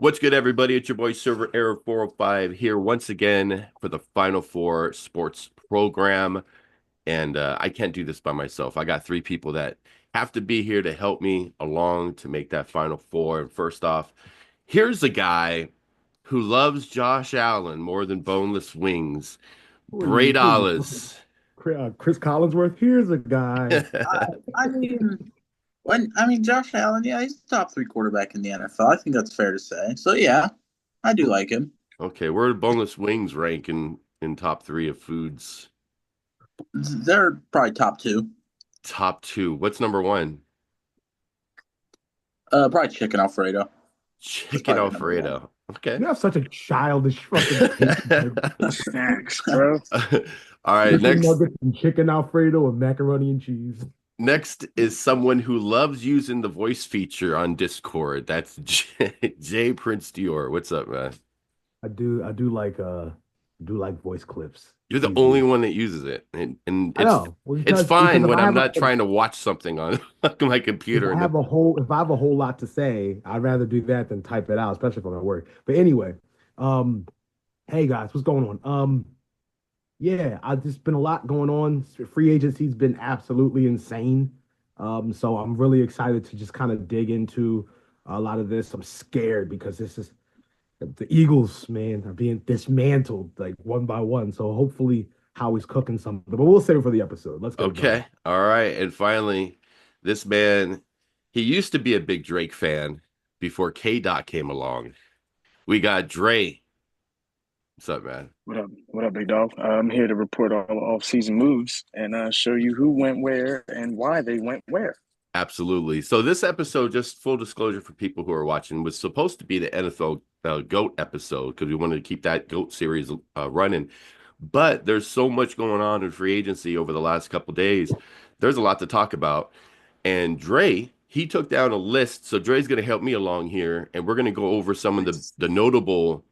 What's good, everybody? It's your boy Server Error 405 here once again for the Final Four Sports program. And I can't do this by myself. I got three people that have to be here to help me along to make that Final Four. And first off, here's a guy who loves Josh Allen more than boneless wings, Who are you? Bray Who are you? Fucking Dallas. Chris Collinsworth. Here's a guy. I mean, Josh Allen, yeah, he's the top three quarterback in the NFL. I think that's fair to say. So yeah, I do like him. Okay, where do boneless wings rank in top three of foods? They're probably top two. Top two. What's number one? Probably chicken Alfredo. That's Chicken probably number one. Alfredo. Okay. You have such a childish fucking take. Thanks, bro. All right, Chicken next nuggets and chicken Alfredo and macaroni and cheese. next is someone who loves using the voice feature on Discord. That's Jay Prince Dior. What's up, man? I do like voice clips. You're It's the easy. only one that uses it. And I know. Well, it's because fine if when I I'm have a not trying to watch something on my if computer I and have a whole if I have a whole lot to say, I'd rather do that than type it out, especially if I'm at work. But anyway, um, hey guys, what's going on? Yeah, I've just been a lot going on. Free agency's been absolutely insane. So I'm really excited to just kind of dig into a lot of this. I'm scared because this is the Eagles, man, are being dismantled like one by one. So hopefully Howie's cooking something, but we'll save it for the episode. Let's get it going. okay. All right. And finally, this man, he used to be a big Drake fan before K Dot came along. We got Dre. What's up, man? What up? What up, big dog? I'm here to report all off-season moves and show you who went where and why they went where. Absolutely. So this episode, just full disclosure for people who are watching, was supposed to be the NFL GOAT episode because we wanted to keep that GOAT series running. But there's so much going on in free agency over the last couple days. There's a lot to talk about. And Dre, he took down a list. So Dre's going to help me along here, and we're going to go over some of the notable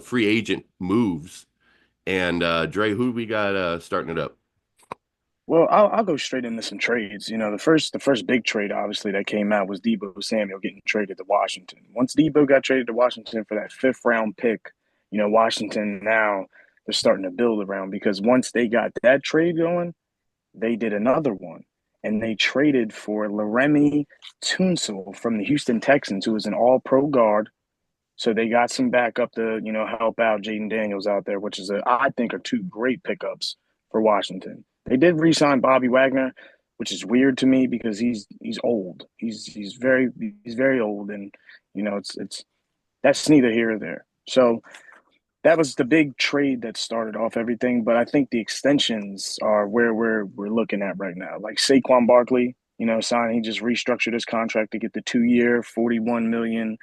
free agent moves. And Dre, who we got starting it up? Well, I'll go straight into some trades. You know, the first big trade obviously that came out was Debo Samuel getting traded to Washington. Once Debo got traded to Washington for that fifth round pick, Washington now they're starting to build around because once they got that trade going, they did another one, and they traded for Laramie Tunsil from the Houston Texans, who was an All-Pro guard. So they got some backup to help out Jaden Daniels out there, which is I think are two great pickups for Washington. They did re-sign Bobby Wagner, which is weird to me because he's old. He's very old, and it's that's neither here or there. So that was the big trade that started off everything. But I think the extensions are where we're looking at right now. Like Saquon Barkley, signing, he just restructured his contract to get the 2 year, 41.2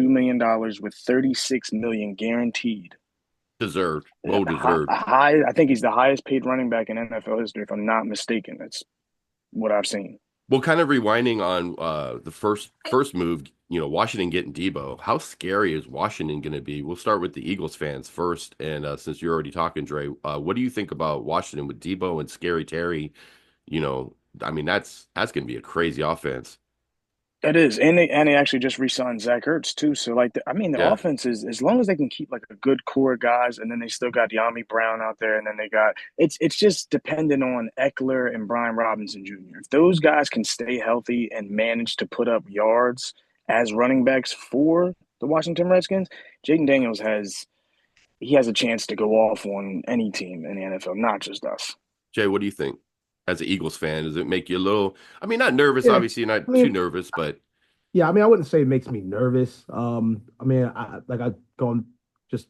million with 36 million guaranteed. Deserved. Well deserved. I think he's the highest paid running back in NFL history, if I'm not mistaken. That's what I've seen. Well, kind of rewinding on the first move, Washington getting Debo. How scary is Washington going to be? We'll start with the Eagles fans first, and since you're already talking, Dre, what do you think about Washington with Debo and Scary Terry? You know, I mean, that's going to be a crazy offense. It is, and they actually just re-signed Zach Ertz too. So like, the Yeah, offense is as long as they can keep like a good core of guys, and then they still got Yami Brown out there, and then they got it's just dependent on Eckler and Brian Robinson Jr. If those guys can stay healthy and manage to put up yards as running backs for the Washington Redskins, Jaden Daniels has a chance to go off on any team in the NFL, not just us. Jay, what do you think? As an Eagles fan, does it make you a little? I mean, not nervous. Yeah, Obviously, you're I not too mean, nervous, but yeah, I mean, I wouldn't say it makes me nervous. I mean, I going just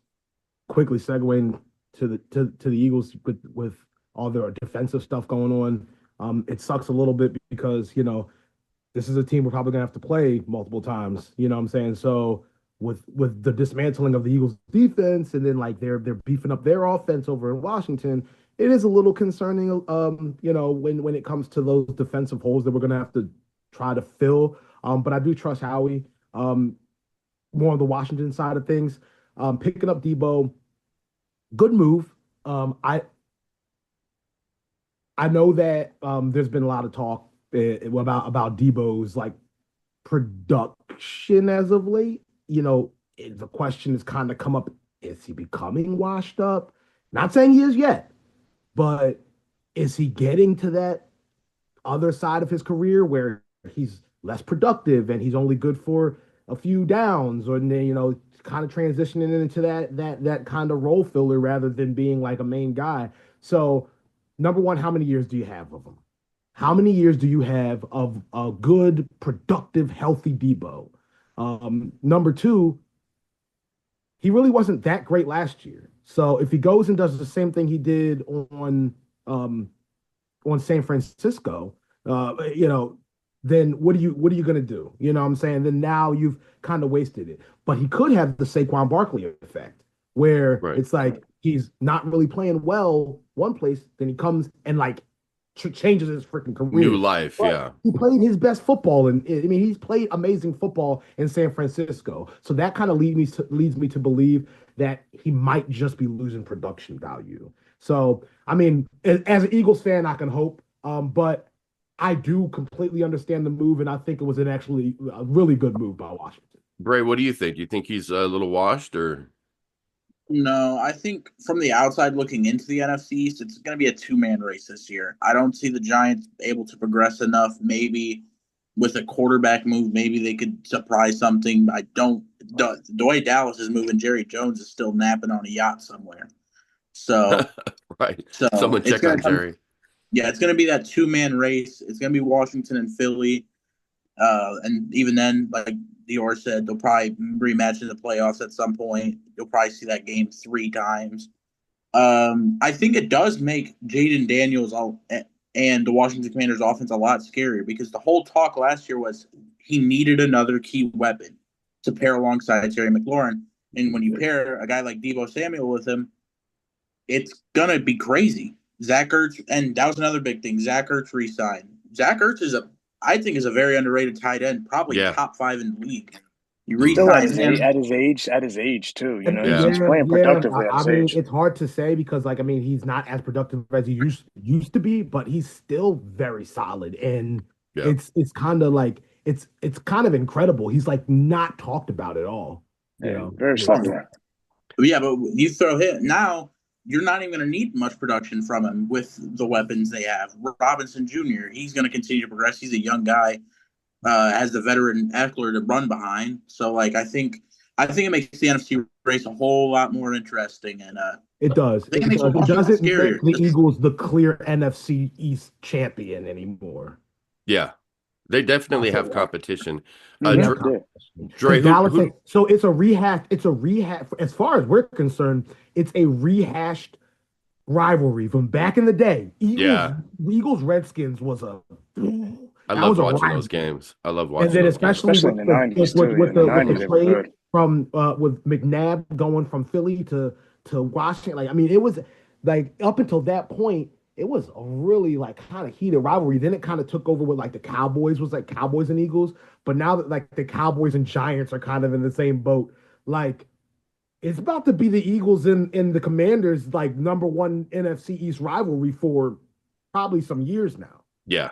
quickly segueing to the Eagles with all their defensive stuff going on. It sucks a little bit because this is a team we're probably gonna have to play multiple times. You know what I'm saying? So with the dismantling of the Eagles defense and then like they're beefing up their offense over in Washington, it is a little concerning. When it comes to those defensive holes that we're gonna have to try to fill. But I do trust Howie more on the Washington side of things. Picking up Debo, good move. I know that there's been a lot of talk about Debo's like production as of late. The question has kind of come up: is he becoming washed up? Not saying he is yet, but is he getting to that other side of his career where he's less productive and he's only good for a few downs, or then kind of transitioning into that kind of role filler rather than being like a main guy. So, number one, how many years do you have of him? How many years do you have of a good, productive, healthy Debo? Number two, he really wasn't that great last year. So if he goes and does the same thing he did on San Francisco, then what are you gonna do? You know what I'm saying? Then now you've kind of wasted it. But he could have the Saquon Barkley effect, where Right. it's like he's not really playing well one place, then he comes and like changes his freaking career. New life, But yeah. he played his best football, and I mean he's played amazing football in San Francisco. So that kind of leads me to believe that he might just be losing production value. So I mean, as an Eagles fan, I can hope, but I do completely understand the move, and I think it was actually a really good move by Washington. Bray, what do you think? You think he's a little washed, or? No, I think from the outside looking into the NFC East, it's going to be a two-man race this year. I don't see the Giants able to progress enough. Maybe with a quarterback move, maybe they could surprise something. I don't. The way Dallas is moving, Jerry Jones is still napping on a yacht somewhere. So, Right. so Someone it's check gonna on come. Jerry. Yeah, it's going to be that two-man race. It's going to be Washington and Philly. And even then, like Dior said, they'll probably rematch in the playoffs at some point. You'll probably see that game 3 times. I think it does make Jaden Daniels and the Washington Commanders offense a lot scarier, because the whole talk last year was he needed another key weapon to pair alongside Terry McLaurin. And when you pair a guy like Deebo Samuel with him, it's going to be crazy. Zach Ertz, and that was another big thing. Zach Ertz re-signed. Zach Ertz I think is a very underrated tight end, probably Yeah. top 5 in the league. You Still re-sign him. at his age too. Yeah. He's playing productively at I his mean, age. it's hard to say because, like, I mean, he's not as productive as he used to be, but he's still very solid, and Yeah. it's kind of like it's kind of incredible. He's like not talked about at all. Very sloppy. Yeah, but you throw him now, you're not even going to need much production from him with the weapons they have. Robinson Jr., he's going to continue to progress. He's a young guy, has the veteran Eckler to run behind. So, like, I think it makes the NFC race a whole lot more interesting, and It does. I think It it makes does. It Washington doesn't scarier. make the Eagles the clear NFC East champion anymore. Yeah. They definitely have competition. Yeah, Dre, Dre, Dallas. who, So it's a rehash. It's a rehash. As far as we're concerned, it's a rehashed rivalry from back in the day. Eagles Redskins was a. I that love was a watching rivalry. those games. I love And watching then those games. Especially in the 90s too. with In the the 90s, they were trade good. from with McNabb going from Philly to Washington. Like, I mean, it was like up until that point, it was a really like kind of heated rivalry. Then it kind of took over with like the Cowboys, was like Cowboys and Eagles. But now that like the Cowboys and Giants are kind of in the same boat, like it's about to be the Eagles and the Commanders like #1 NFC East rivalry for probably some years now. Yeah.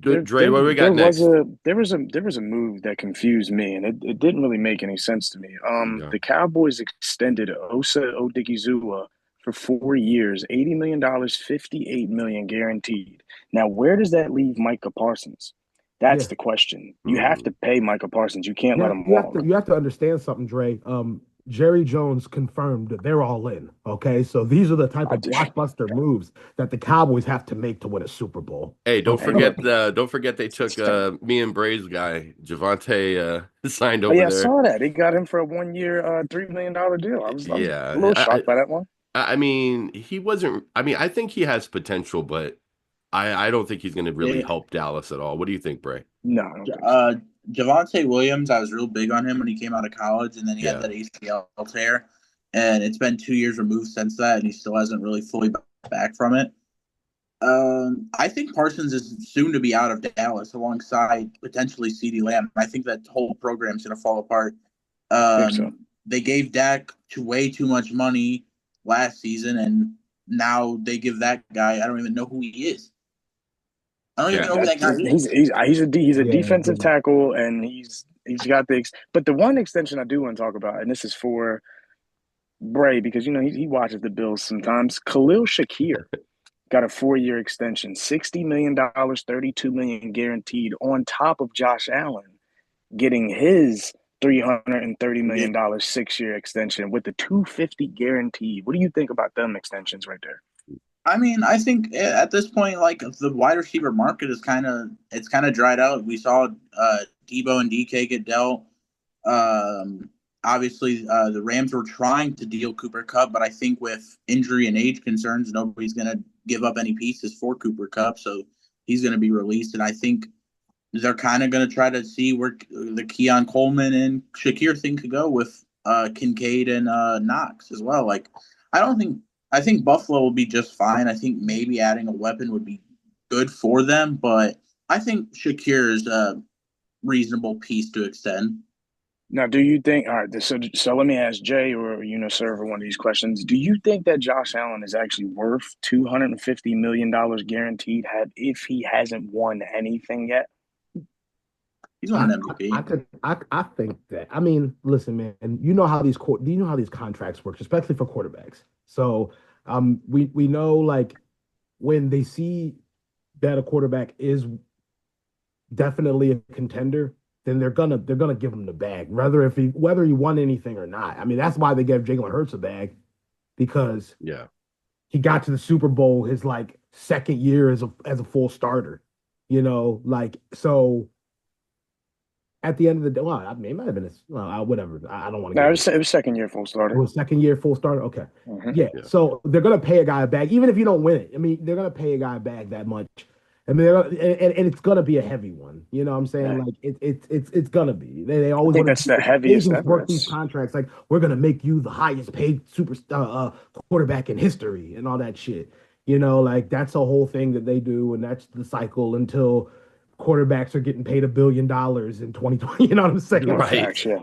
Dre, what do we got next? There was a move that confused me, and it didn't really make any sense to me. Okay. The Cowboys extended Osa Odigizua for 4 years, $80 million, $58 million guaranteed. Now, where does that leave Micah Parsons? That's the question. You have to pay Micah Parsons. You can't let him walk. You have to understand something, Dre. Jerry Jones confirmed that they're all in. Okay, so these are the type of blockbuster moves that the Cowboys have to make to win a Super Bowl. Hey, don't forget they took me and Bray's guy, Javante, signed over yeah, there. I saw that. They got him for a 1 year, $3 million deal. I was a little shocked by that one. I mean, he wasn't. I mean, I think he has potential, but I don't think he's going to really help Dallas at all. What do you think, Bray? No, I don't think so. Javonte Williams, I was real big on him when he came out of college, and then he had that ACL tear, and it's been 2 years removed since that, and he still hasn't really fully back from it. I think Parsons is soon to be out of Dallas alongside potentially CeeDee Lamb. I think that whole program's going to fall apart. I think so. They gave Dak way too much money last season, and now they give that guy, I don't even know who he is. I don't even Yeah. know who that guy is. He's a Yeah, defensive yeah. tackle, and he's got but the one extension I do want to talk about, and this is for Bray because he watches the Bills sometimes. Khalil Shakir got a 4-year extension, $60 million, $32 million guaranteed, on top of Josh Allen getting his $330 million 6-year extension with the $250 guaranteed. What do you think about them extensions right there? I mean, I think at this point, like the wide receiver market is kind of dried out. We saw Debo and DK get dealt. Obviously, the Rams were trying to deal Cooper Kupp, but I think with injury and age concerns, nobody's going to give up any pieces for Cooper Kupp, so he's going to be released. And I think they're kind of going to try to see where the Keon Coleman and Shakir thing could go with Kincaid and Knox as well. Like, I think Buffalo will be just fine. I think maybe adding a weapon would be good for them, but I think Shakir is a reasonable piece to extend. Now, do you think? All right, so let me ask Jay or Server one of these questions. Do you think that Josh Allen is actually worth $250 million guaranteed if he hasn't won anything yet? He's won an MVP. I think that. I mean, listen, man, and you know how these contracts work, especially for quarterbacks. So, we know, like, when they see that a quarterback is definitely a contender, then they're gonna give him the bag, whether he won anything or not. I mean, that's why they gave Jalen Hurts a bag, because he got to the Super Bowl his like second year as a full starter. Like, so at the end of the day, well, I mean, it might have been whatever. I don't want to. No, it was second year full starter. It was second year full starter. Okay, yeah. So they're gonna pay a guy a bag, even if you don't win it. I mean, they're gonna pay a guy a bag that much. I mean, and it's gonna be a heavy one. You know what I'm saying? Yeah. Like it's gonna be. They always think that's the heaviest ever. Work these contracts like, we're gonna make you the highest paid superstar quarterback in history and all that shit. Like, that's a whole thing that they do, and that's the cycle until quarterbacks are getting paid $1 billion in 2020. You know what I'm saying? Right. Facts, yeah.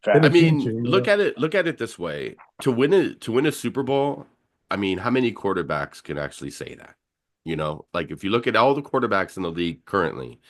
I mean, look at it this way: to win a Super Bowl, I mean, how many quarterbacks can actually say that? Like, if you look at all the quarterbacks in the league currently,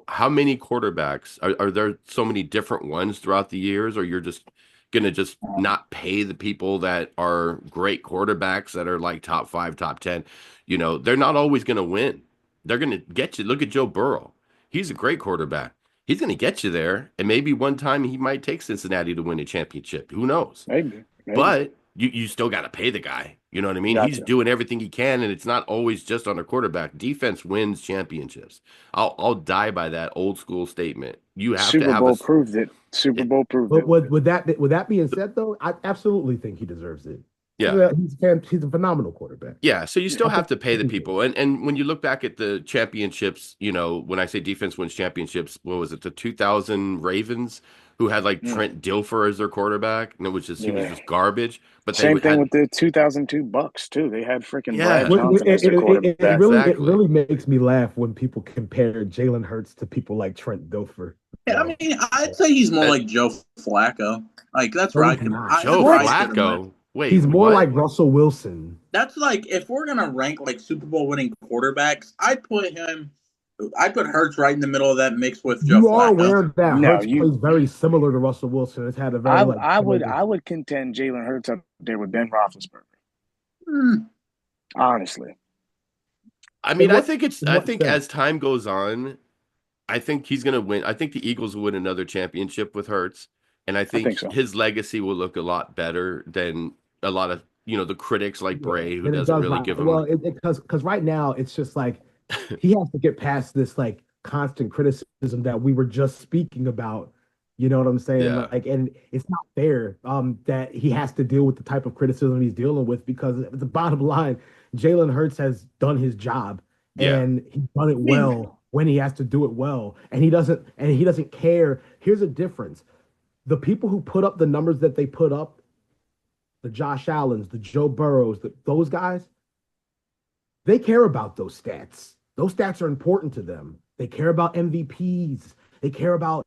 how many quarterbacks are there? So many different ones throughout the years, or you're just gonna just not pay the people that are great quarterbacks that are like top 5, top 10? They're not always gonna win. They're gonna get you. Look at Joe Burrow. He's a great quarterback. He's gonna get you there, and maybe one time he might take Cincinnati to win a championship. Who knows? Maybe. But you still got to pay the guy. You know what I mean? Gotcha. He's doing everything he can, and it's not always just on a quarterback. Defense wins championships. I'll die by that old school statement. You have Super to have Bowl proved it. Super Bowl proved it. But with that being said, though, I absolutely think he deserves it. Yeah, he's a phenomenal quarterback. Yeah, so you still have to pay the people, and when you look back at the championships, when I say defense wins championships, what was it? The 2000 Ravens, who had like Trent Dilfer as their quarterback, and he was just garbage. But same thing with the 2002 Bucks too. They had freaking Brad Johnson as their quarterback. It really makes me laugh when people compare Jalen Hurts to people like Trent Dilfer. Yeah, I mean, I'd say he's more like Joe Flacco. Like, that's where I can. Joe Flacco. Wait, he's more like Russell Wilson. That's like, if we're gonna rank like Super Bowl winning quarterbacks, I'd put Hurts right in the middle of that mix with Joe Flacco. You are aware that Hurts plays very similar to Russell Wilson. It's had a very. I would contend Jalen Hurts up there with Ben Roethlisberger. Honestly, I mean, I think as time goes on, I think he's gonna win. I think the Eagles will win another championship with Hurts, and I think so. His legacy will look a lot better than a lot of the critics like Bray, who doesn't really give him. Well, because right now it's just like he has to get past this like constant criticism that we were just speaking about. You know what I'm saying? Yeah. Like, and it's not fair that he has to deal with the type of criticism he's dealing with, because the bottom line, Jalen Hurts has done his job, and he's done it well when he has to do it well, and he doesn't care. Here's a difference: the people who put up the numbers that they put up, the Josh Allens, the Joe Burrows, those guys, they care about those stats. Those stats are important to them. They care about MVPs. They care about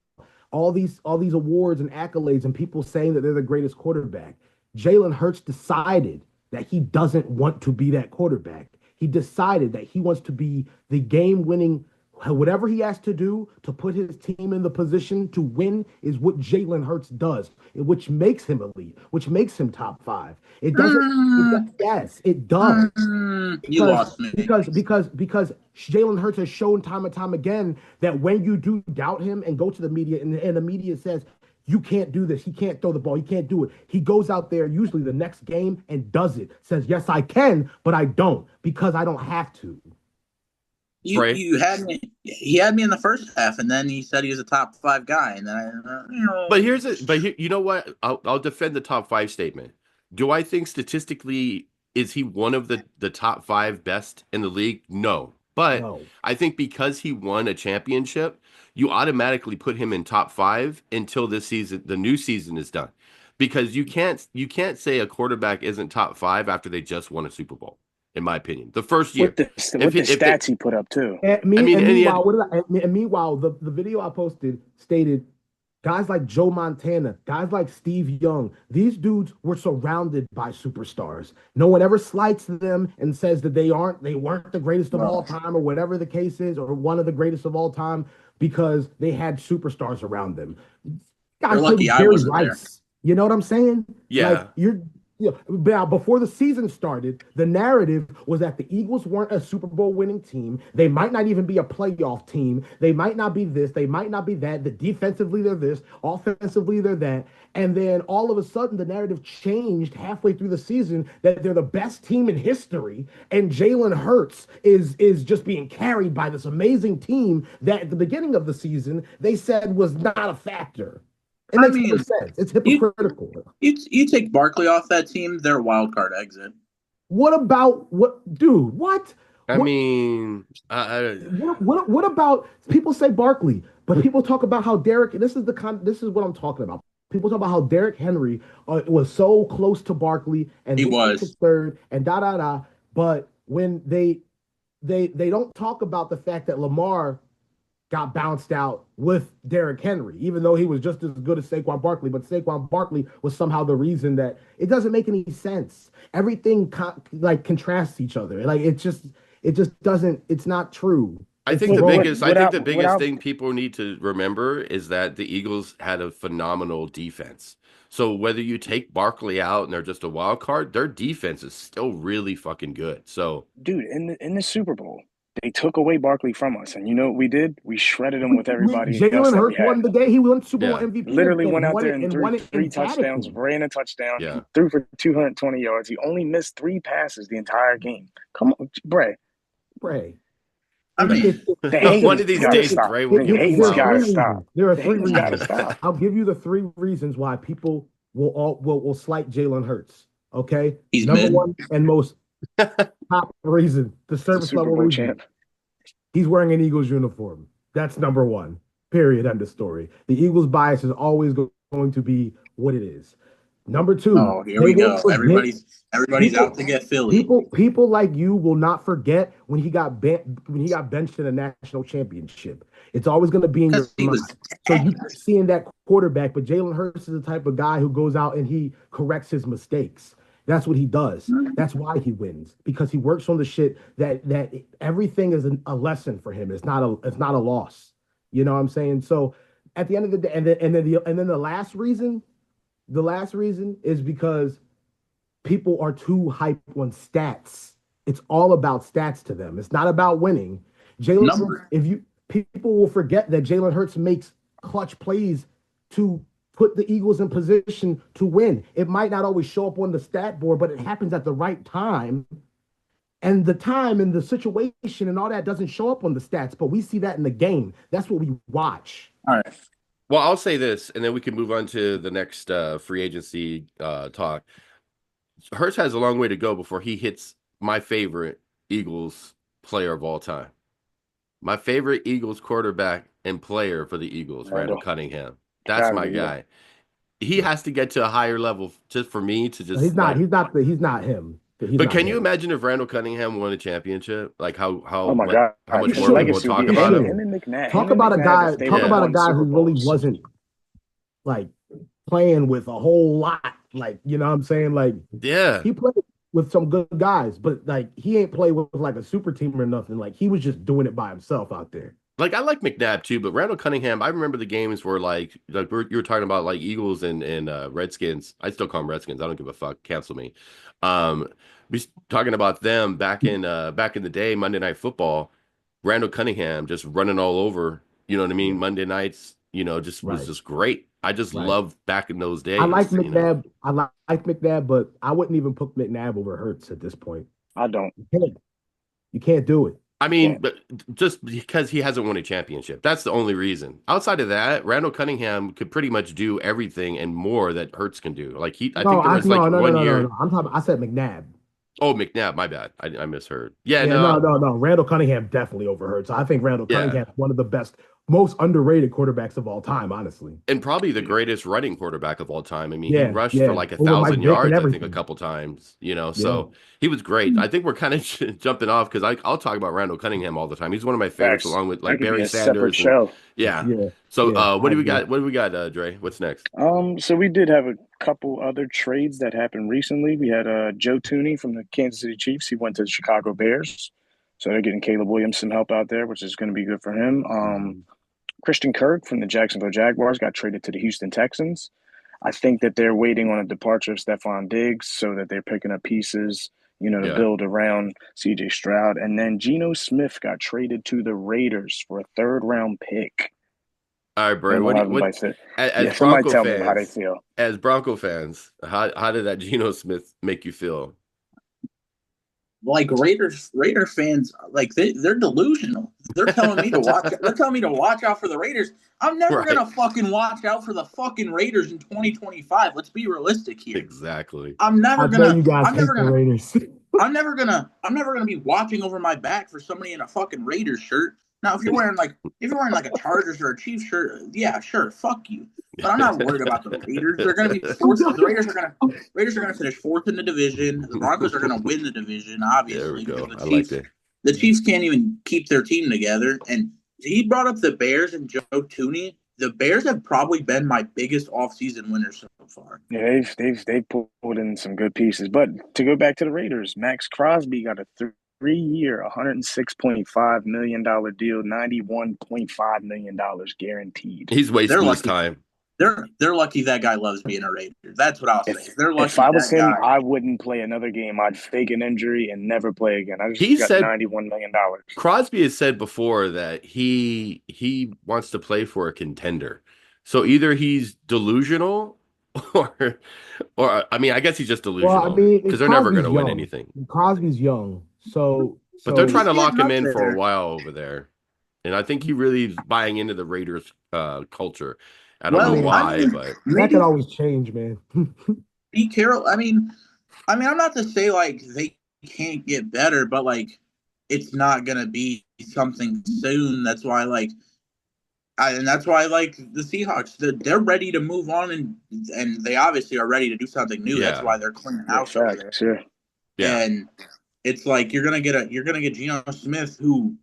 all these awards and accolades and people saying that they're the greatest quarterback. Jalen Hurts decided that he doesn't want to be that quarterback. He decided that he wants to be the game-winning. Whatever he has to do to put his team in the position to win is what Jalen Hurts does, which makes him elite, which makes him top five. It doesn't. Yes, it does. You lost me. Because Jalen Hurts has shown time and time again that when you do doubt him and go to the media and the media says you can't do this, he can't throw the ball, he can't do it. He goes out there usually the next game and does it. Says yes I can, but I don't because I don't have to. You had me. He had me in the first half, and then he said he was a top 5 guy, and then But you know what? I'll defend the top 5 statement. Do I think statistically is he one of the top 5 best in the league? No. But No. I think because he won a championship, you automatically put him in top 5 until this season, the new season is done. Because you can't say a quarterback isn't top 5 after they just won a Super Bowl, in my opinion. The first year. With the stats he put up too. Meanwhile, the video I posted stated guys like Joe Montana, guys like Steve Young, these dudes were surrounded by superstars. No one ever slights them and says that they weren't the greatest of all time or whatever the case is, or one of the greatest of all time because they had superstars around them. Guys, you're lucky I wasn't there. You know what I'm saying? Yeah. Now, before the season started, the narrative was that the Eagles weren't a Super Bowl winning team. They might not even be a playoff team. They might not be this. They might not be that. The defensively, they're this. Offensively, they're that. And then all of a sudden, the narrative changed halfway through the season that they're the best team in history. And Jalen Hurts is just being carried by this amazing team that at the beginning of the season, they said was not a factor. It makes no sense. It's hypocritical. You take Barkley off that team, they're a wild card exit. What about dude? What? Mean, what about people say Barkley, but people talk about how Derek. This is what I'm talking about. People talk about how Derrick Henry was so close to Barkley and he was third and da. But when they don't talk about the fact that Lamar got bounced out with Derrick Henry, even though he was just as good as Saquon Barkley. But Saquon Barkley was somehow the reason that it doesn't make any sense. Everything contrasts each other. Like it just doesn't. It's not true. I think the biggest thing people need to remember is that the Eagles had a phenomenal defense. So whether you take Barkley out and they're just a wild card, their defense is still really fucking good. So, dude, in the Super Bowl, they took away Barkley from us, and you know what we did? We shredded him with everybody. Jalen Hurts won the day. He won Super Bowl MVP. Literally went out there and threw 3 touchdowns, ran a touchdown, yeah. Threw for 220 yards. He only missed 3 passes the entire game. Come on, Bray. I mean, one of these days, Bray will gotta stop. There are 3 reasons. I'll give you the 3 reasons why people will slight Jalen Hurts. Okay, he's number 1 and most top reason, the service level reason. Champ. He's wearing an Eagles uniform. That's number 1. Period. End of story. The Eagles bias is always going to be what it is. Number 2. Oh, here we go. Everybody's out to get Philly. People like you will not forget when he got benched in a national championship. It's always going to be in your mind. So you keep seeing that quarterback, but Jalen Hurts is the type of guy who goes out and he corrects his mistakes. That's what he does. That's why he wins, because he works on the shit that everything is a lesson for him. It's not a loss. You know what I'm saying? So at the end of the day, and then the last reason is because people are too hyped on stats. It's all about stats to them. It's not about winning. People will forget that Jalen Hurts makes clutch plays to put the Eagles in position to win. It might not always show up on the stat board, but it happens at the right time. And the time and the situation and all that doesn't show up on the stats, but we see that in the game. That's what we watch. All right. Well, I'll say this, and then we can move on to the next free agency talk. Hurts has a long way to go before he hits my favorite Eagles player of all time. My favorite Eagles quarterback and player for the Eagles, Randall Cunningham. That's my guy. He has to get to a higher level just for me to just. He's not him. But can you imagine if Randall Cunningham won a championship? Like how oh my God, how much more people talk about him? Talk about a guy who really wasn't like playing with a whole lot. Like, you know what I'm saying? Like, yeah, he played. with some good guys, but like he ain't play with like a super team or nothing. Like he was just doing it by himself out there. Like I like McNabb too, but Randall Cunningham, I remember the games where you were talking about like Eagles and Redskins. I still call them Redskins. I don't give a fuck. Cancel me. Um, we talking about them back in the day, Monday Night Football. Randall Cunningham just running all over. You know what I mean? Yeah. Monday nights. Just was Right. just great. I just Right. loved back in those days. I like You know? McNabb. I like McNabb, but I wouldn't even put McNabb over Hurts at this point. I don't. You can't do it. I mean, Yeah. but just because he hasn't won a championship, that's the only reason. Outside of that, Randall Cunningham could pretty much do everything and more that Hurts can do. I think there was like no, one year. no. I'm talking. I said McNabb. Oh, McNabb, my bad. I misheard. Yeah, Yeah, no, no. Randall Cunningham definitely over Hurts. I think Randall yeah, Cunningham is one of the best, most underrated quarterbacks of all time. Honestly. and probably the greatest running quarterback of all time. I mean, he Yeah, rushed yeah. for like Over Mike 1,000 Vick and yards, I think, a everything. couple times. Yeah. So he was great. I think we're kind of jumping off because I'll talk about Randall Cunningham all the time. He's one of my favorites, Facts. along with That like could be Barry a separate Sanders. And show. yeah. Yeah. So Yeah. what I do we agree. got? What do we got, Dre? What's next? So we did have a couple other trades that happened recently. We had Joe Tooney from the Kansas City Chiefs. He went to the Chicago Bears. So they're getting Caleb Williams some help out there, which is going to be good for him. Christian Kirk from the Jacksonville Jaguars got traded to the Houston Texans. I think that they're waiting on a departure of Stephon Diggs so that they're picking up pieces, to Yeah. build around CJ Stroud. And then Geno Smith got traded to the Raiders for a third-round pick. All right, Bray. And What we'll do have you, them what by as Yeah, somebody Bronco tell me how they fans? feel. As Bronco fans, how did that Geno Smith make you feel? Like Raider fans, like they're delusional. They're telling me to watch. They're telling me to watch out for the Raiders. I'm never Right. gonna fucking watch out for the fucking Raiders in 2025. Let's be realistic here. Exactly. I'm never I gonna. tell you guys I'm hate never the gonna. Raiders. I'm never gonna be watching over my back for somebody in a fucking Raiders shirt. Now, if you're wearing like a Chargers or a Chiefs shirt, yeah, sure, fuck you. But I'm not worried about the Raiders. They're gonna be fourth. The Raiders are gonna finish fourth in the division. The Broncos are gonna win the division, There we obviously, go. because I like that. the Chiefs can't even keep their team together. And he brought up the Bears and Joe Tooney. The Bears have probably been my biggest offseason winners so far. Yeah, they've pulled in some good pieces. But to go back to the Raiders, Max Crosby got a 3-year, $106.5 million deal, $91.5 million guaranteed. He's wasting They're his lucky. time. They're lucky that guy loves being a Raider. That's what I'll say. They're lucky If I was that him, guy. I wouldn't play another game. I'd fake an injury and never play again. I He just got said- $91 million. Crosby has said before that he wants to play for a contender. So either he's delusional or I mean, I guess he's just delusional Well, I mean, because they're never going Crosby's to win young. anything. Crosby's young, But they're trying to He's lock him getting in up for a there. while over there. And I think he really is buying into the Raiders culture. I don't know Well, why, I mean, but that maybe could always change, man. Pete Carroll. I mean, I'm not to say like they can't get better, but like it's not gonna be something soon. That's why that's why the Seahawks. They're ready to move on, and they obviously are ready to do something new. Yeah. That's why they're cleaning house over there. Facts, yeah. yeah. And it's like you're gonna get Geno Smith, who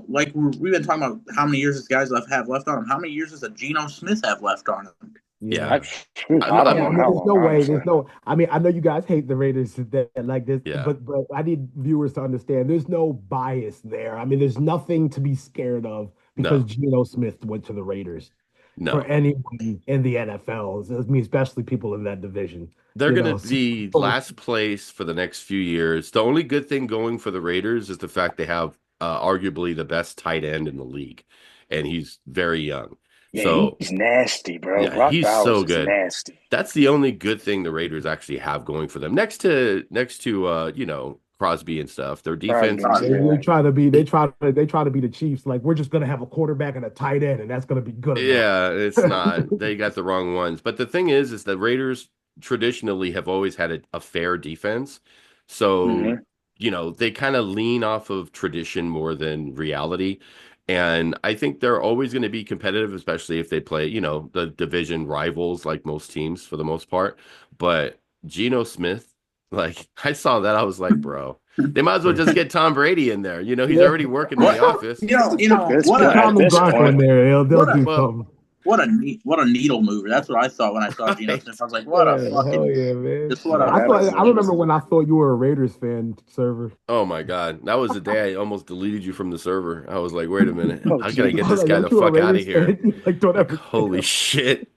we've been talking about how many years this guy's have left on him. How many years does a Geno Smith have left on him? Yeah. I don't I know mean, how There's long, no way. honestly. There's no. I mean, I know you guys hate the Raiders like this, Yeah. but I need viewers to understand. There's no bias there. I mean, there's nothing to be scared of because Geno Smith went to the Raiders. No. For anyone in the NFL, I mean, especially people in that division. They're you going know, to be last place for the next few years. The only good thing going for the Raiders is the fact they have arguably the best tight end in the league, and he's very young. Yeah, So he's nasty, bro. Yeah, Brock he's Bowers so is good. nasty. that's the only good thing the Raiders actually have going for them. Next to Crosby and stuff. Their defense. Crosby. They try to be the Chiefs. Like we're just gonna have a quarterback and a tight end, and that's gonna be good. enough. Yeah, it's not. They got the wrong ones. But the thing is the Raiders traditionally have always had a fair defense. So, Mhm. they kind of lean off of tradition more than reality. And I think they're always going to be competitive, especially if they play, the division rivals like most teams for the most part. But Geno Smith, like I saw that, I was like, bro, they might as well just get Tom Brady in there. He's already working in the office. You know That's what? good. Tom At and this Gronk point- in there, they'll do Well, something. what a needle mover. That's what I thought when I saw Geno Right. Smith. I was like, what a Yeah, hell fucking yeah, man. just what Yeah, a I that thought was I remember fucking when I thought you were a Raiders fan, server. Oh my God. That was the day I almost deleted you from the server. I was like, wait a minute. oh How can I I get was this jeez. like, guy the aren't you a fuck out of Raiders here? fan? Like, don't Like, ever say holy shit.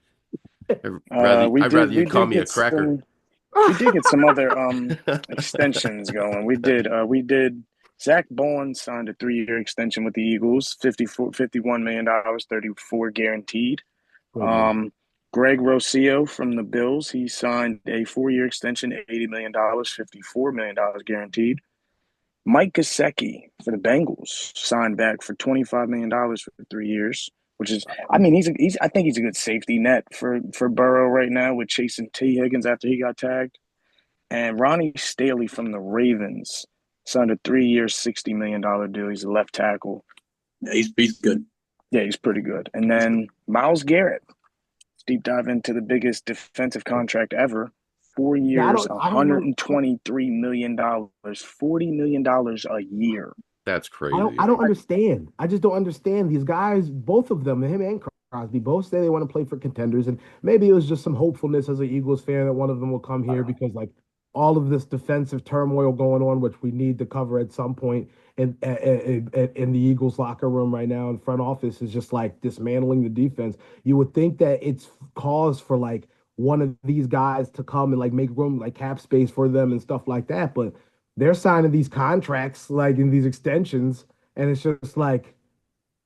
We I'd rather did you we call did me a get cracker. some other extensions going. We did Zach Bowen signed a 3-year extension with the Eagles, 51 million dollars, 34 guaranteed. that. Um, Greg Rocio from the Bills, he signed a 4-year extension, $80 million, $54 million guaranteed. Mike Gesicki for the Bengals signed back for $25 million for 3 years, which is, I mean, I think he's a good safety net for Burrow right now with chasing T Higgins after he got tagged. And Ronnie Staley from the Ravens signed a 3-year, $60 million deal. He's a left tackle. yeah, he's good. Yeah, he's pretty good. And then Myles Garrett, deep dive into the biggest defensive contract ever. 4 Yeah, years, I don't know. $123 million, $40 million a year. That's I crazy. don't understand. I just don't understand these guys. Both of them, him and Crosby, both say they want to play for contenders, and maybe it was just some hopefulness as an Eagles fan that one of them will come here because like all of this defensive turmoil going on, which we need to cover at some point in the Eagles locker room right now, in front office is just like dismantling the defense. You would think that it's cause for like one of these guys to come and like make room, like cap space for them and stuff like that, but they're signing these contracts like in these extensions, and it's just like,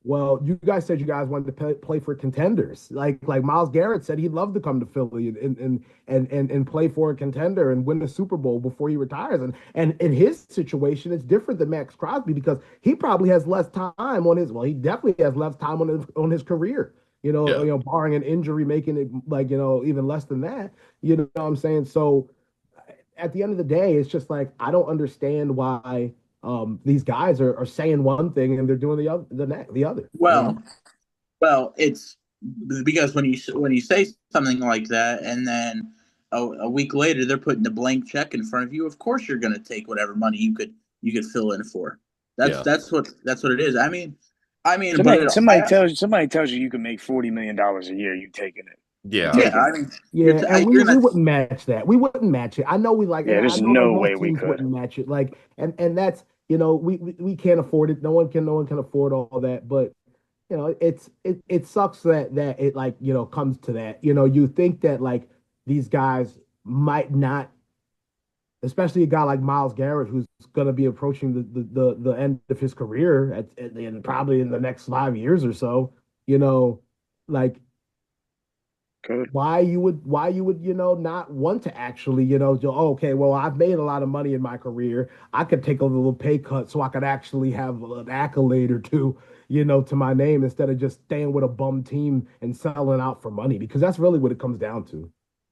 well, you guys said you guys wanted to play for contenders. Like Myles Garrett said he'd love to come to Philly and play for a contender and win the Super Bowl before he retires. And in his situation, it's different than Max Crosby because he probably has less time on his, well, he definitely has less time on his career. Yeah. Barring an injury, making it like, even less than that. You know what I'm saying? So at the end of the day, it's just like I don't understand why these guys are saying one thing and they're doing the other. Well, it's because when you say something like that, and then a week later they're putting a blank check in front of you. Of course, you're going to take whatever money you could fill in for. That's Yeah. that's what it is. I mean, Somebody tells you you can make $40 million a year, you taking it. Yeah. You yeah. taking I it. mean, Yeah, and we you're we gonna wouldn't match that. We wouldn't match it. I know we like, Yeah, and I there's know like no most way we teams could. wouldn't match it. Like, and that's we can't afford it. No one can afford all that. But it sucks that it like comes to that. You think that like these guys might not, especially a guy like Myles Garrett, who's going to be approaching the end of his career and probably in the next 5 years or so. Like Good. why you would not want to actually okay, well, I've made a lot of money in my career, I could take a little pay cut so I could actually have an accolade or two to my name instead of just staying with a bum team and selling out for money, because that's really what it comes down to.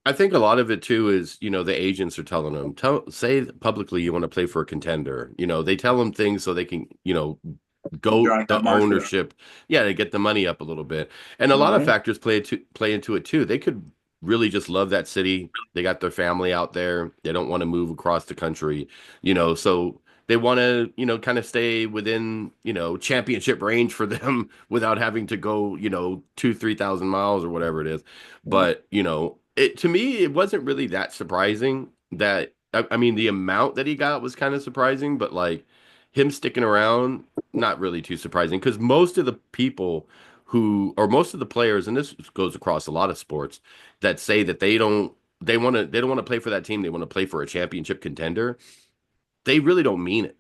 I think a lot of it too is, the agents are telling them, say publicly you want to play for a contender. They tell them things so they can, goat drive that the market up. ownership. Yeah, to get the money up a little bit. And a lot of Mhm. factors play into it too. They could really just love that city. They got their family out there. They don't want to move across the country, so they want to, kind of stay within, championship range for them without having to go, 2,000-3,000 miles or whatever it is. But, it to me, it wasn't really that surprising that I mean, the amount that he got was kind of surprising, but like him sticking around, not really too surprising because most of the people or most of the players, and this goes across a lot of sports, that say that they don't want to play for that team, they want to play for a championship contender. They really don't mean it.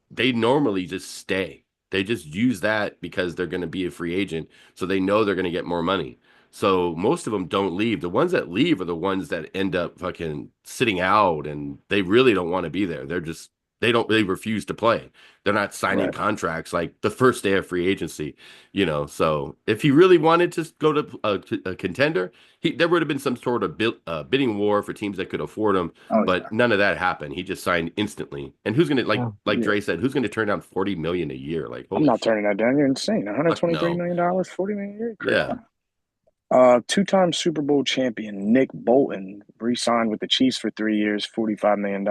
They normally just stay. They just use that because they're going to be a free agent, so they know they're going to get more money. So most of them don't leave. The ones that leave are the ones that end up fucking sitting out, and they really don't want to be there. They refuse to play. They're not signing Right. contracts like the first day of free agency, So if he really wanted to go to a contender, there would have been some sort of bidding war for teams that could afford him, Oh yeah. but none of that happened. He just signed instantly. And who's gonna like Yeah. like Yeah. Dre said, who's gonna turn down 40 million a year? Like, I'm holy not shit. turning that down. You're insane. Fuck $123 no. million, $40 million a year? Crazy. Yeah. Two-time Super Bowl champion Nick Bolton re-signed with the Chiefs for 3 years, $45 million.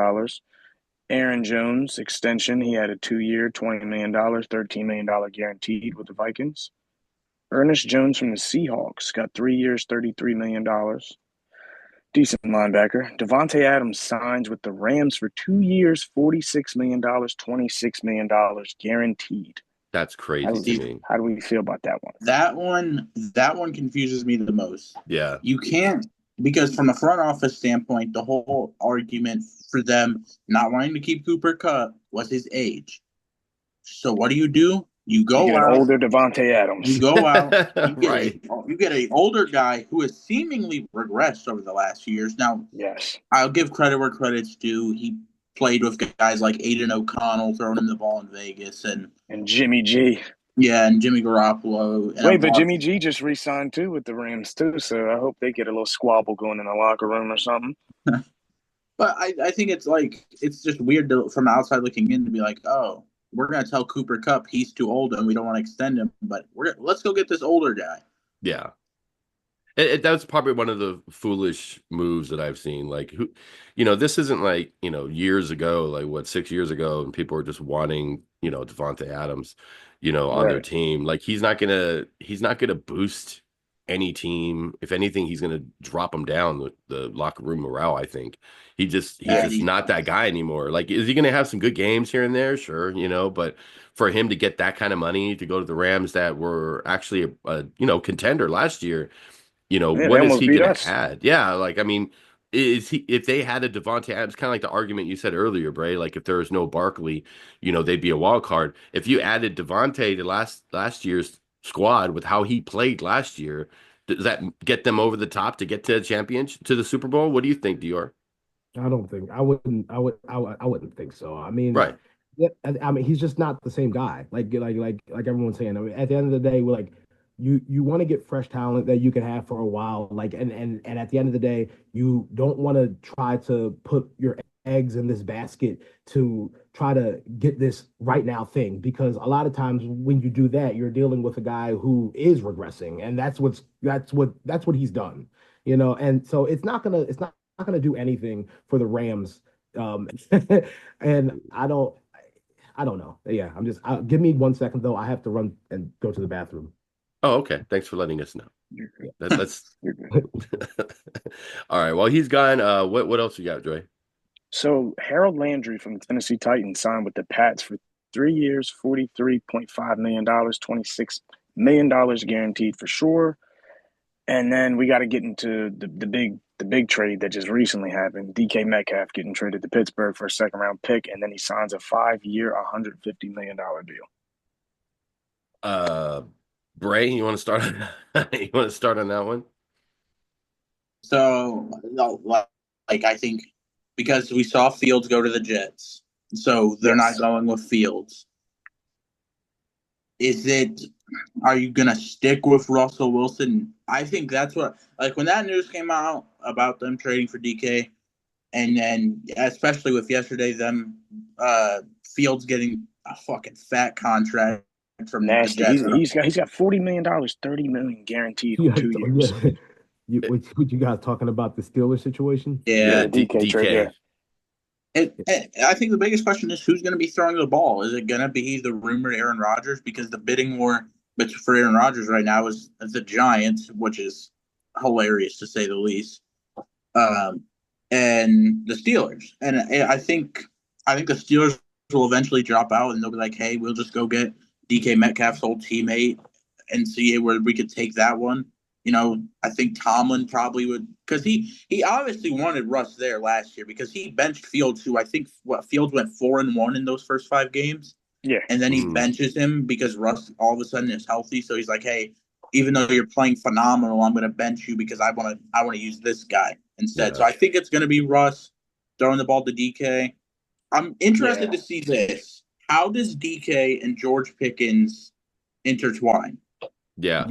Aaron Jones extension. He had a 2-year, $20 million, $13 million guaranteed with the Vikings. Ernest Jones from the Seahawks got 3 years, $33 million. Decent linebacker. Devontae Adams signs with the Rams for 2 years, $46 million, $26 million guaranteed. That's crazy to me. How do we feel about that one? That one confuses me the most. Yeah. You can't, because from a front office standpoint, the whole argument for them not wanting to keep Cooper Kupp was his age. So what do? You go You get an out. older Devontae Adams. You go out. Right. You get an older guy who has seemingly regressed over the last few years. Now, Yes. I'll give credit where credit's due. He played with guys like Aiden O'Connell throwing him the ball in Vegas, and Jimmy G. yeah, and Jimmy Garoppolo. And Wait, but Jimmy G just re-signed too with the Rams too, so I hope they get a little squabble going in the locker room or something. But I think it's just weird from outside looking in to be like, oh, we're gonna tell Cooper Kupp he's too old and we don't want to extend him, but let's go get this older guy. Yeah. That's probably one of the foolish moves that I've seen. Like, this isn't like, years ago, like what, 6 years ago, and people were just wanting, Devontae Adams, on their team. Like, he's not gonna boost any team. If anything, he's gonna drop them down the locker room morale. I think he's just not that guy anymore. Like, is he gonna have some good games here and there? Sure, but for him to get that kind of money to go to the Rams that were actually a contender last year. What is he going to add? Yeah, like, I mean, if they had a Devontae Adams, kind of like the argument you said earlier, Bray, like if there was no Barkley, they'd be a wild card. If you added Devontae to last year's squad with how he played last year, does that get them over the top to get to the championship, to the Super Bowl? What do you think, Dior? I don't think I wouldn't think so. I mean, Right. yeah, I mean, he's just not the same guy. Like everyone's saying. I mean, at the end of the day, we're like, you want to get fresh talent that you can have for a while. Like, and at the end of the day, you don't want to try to put your eggs in this basket to try to get this right now thing, because a lot of times when you do that, you're dealing with a guy who is regressing, and that's what he's done. And so it's not gonna do anything for the Rams. And I don't know. Yeah, give me 1 second though. I have to run and go to the bathroom. Oh, okay. Thanks for letting us know. You're good. Let's. You're good. All right. Well, he's gone. What else you got, Joy? So Harold Landry from the Tennessee Titans signed with the Pats for 3 years, $43.5 million, $26 million guaranteed for sure. And then we got to get into the big trade that just recently happened. DK Metcalf getting traded to Pittsburgh for a second round pick, and then he signs a 5-year, $150 million deal. Bray, you want to start? You want to start on that one? So, no, like I think because we saw Fields go to the Jets, so they're not going with Fields. Are you going to stick with Russell Wilson? I think that's what, like when that news came out about them trading for DK, and then especially with yesterday, them Fields getting a fucking fat contract from Nasty. the Jets. He's got $40 million, $30 million guaranteed for 2 years. What you guys talking about, the Steelers situation? Yeah, DK trade. I think the biggest question is who's going to be throwing the ball. Is it going to be the rumored Aaron Rodgers? Because the bidding war for Aaron Rodgers right now is the Giants, which is hilarious to say the least, and the Steelers. And I think the Steelers will eventually drop out, and they'll be like, "Hey, we'll just go get DK Metcalf's old teammate and see where we could take that one." I think Tomlin probably would, because he obviously wanted Russ there last year because he benched Fields, who I think Fields went 4-1 in those first 5 games. Yeah. And then he benches him because Russ all of a sudden is healthy. So he's like, hey, even though you're playing phenomenal, I'm going to bench you because I want to use this guy instead. Yeah. So I think it's going to be Russ throwing the ball to DK. I'm interested to see this. How does DK and George Pickens intertwine? Yeah.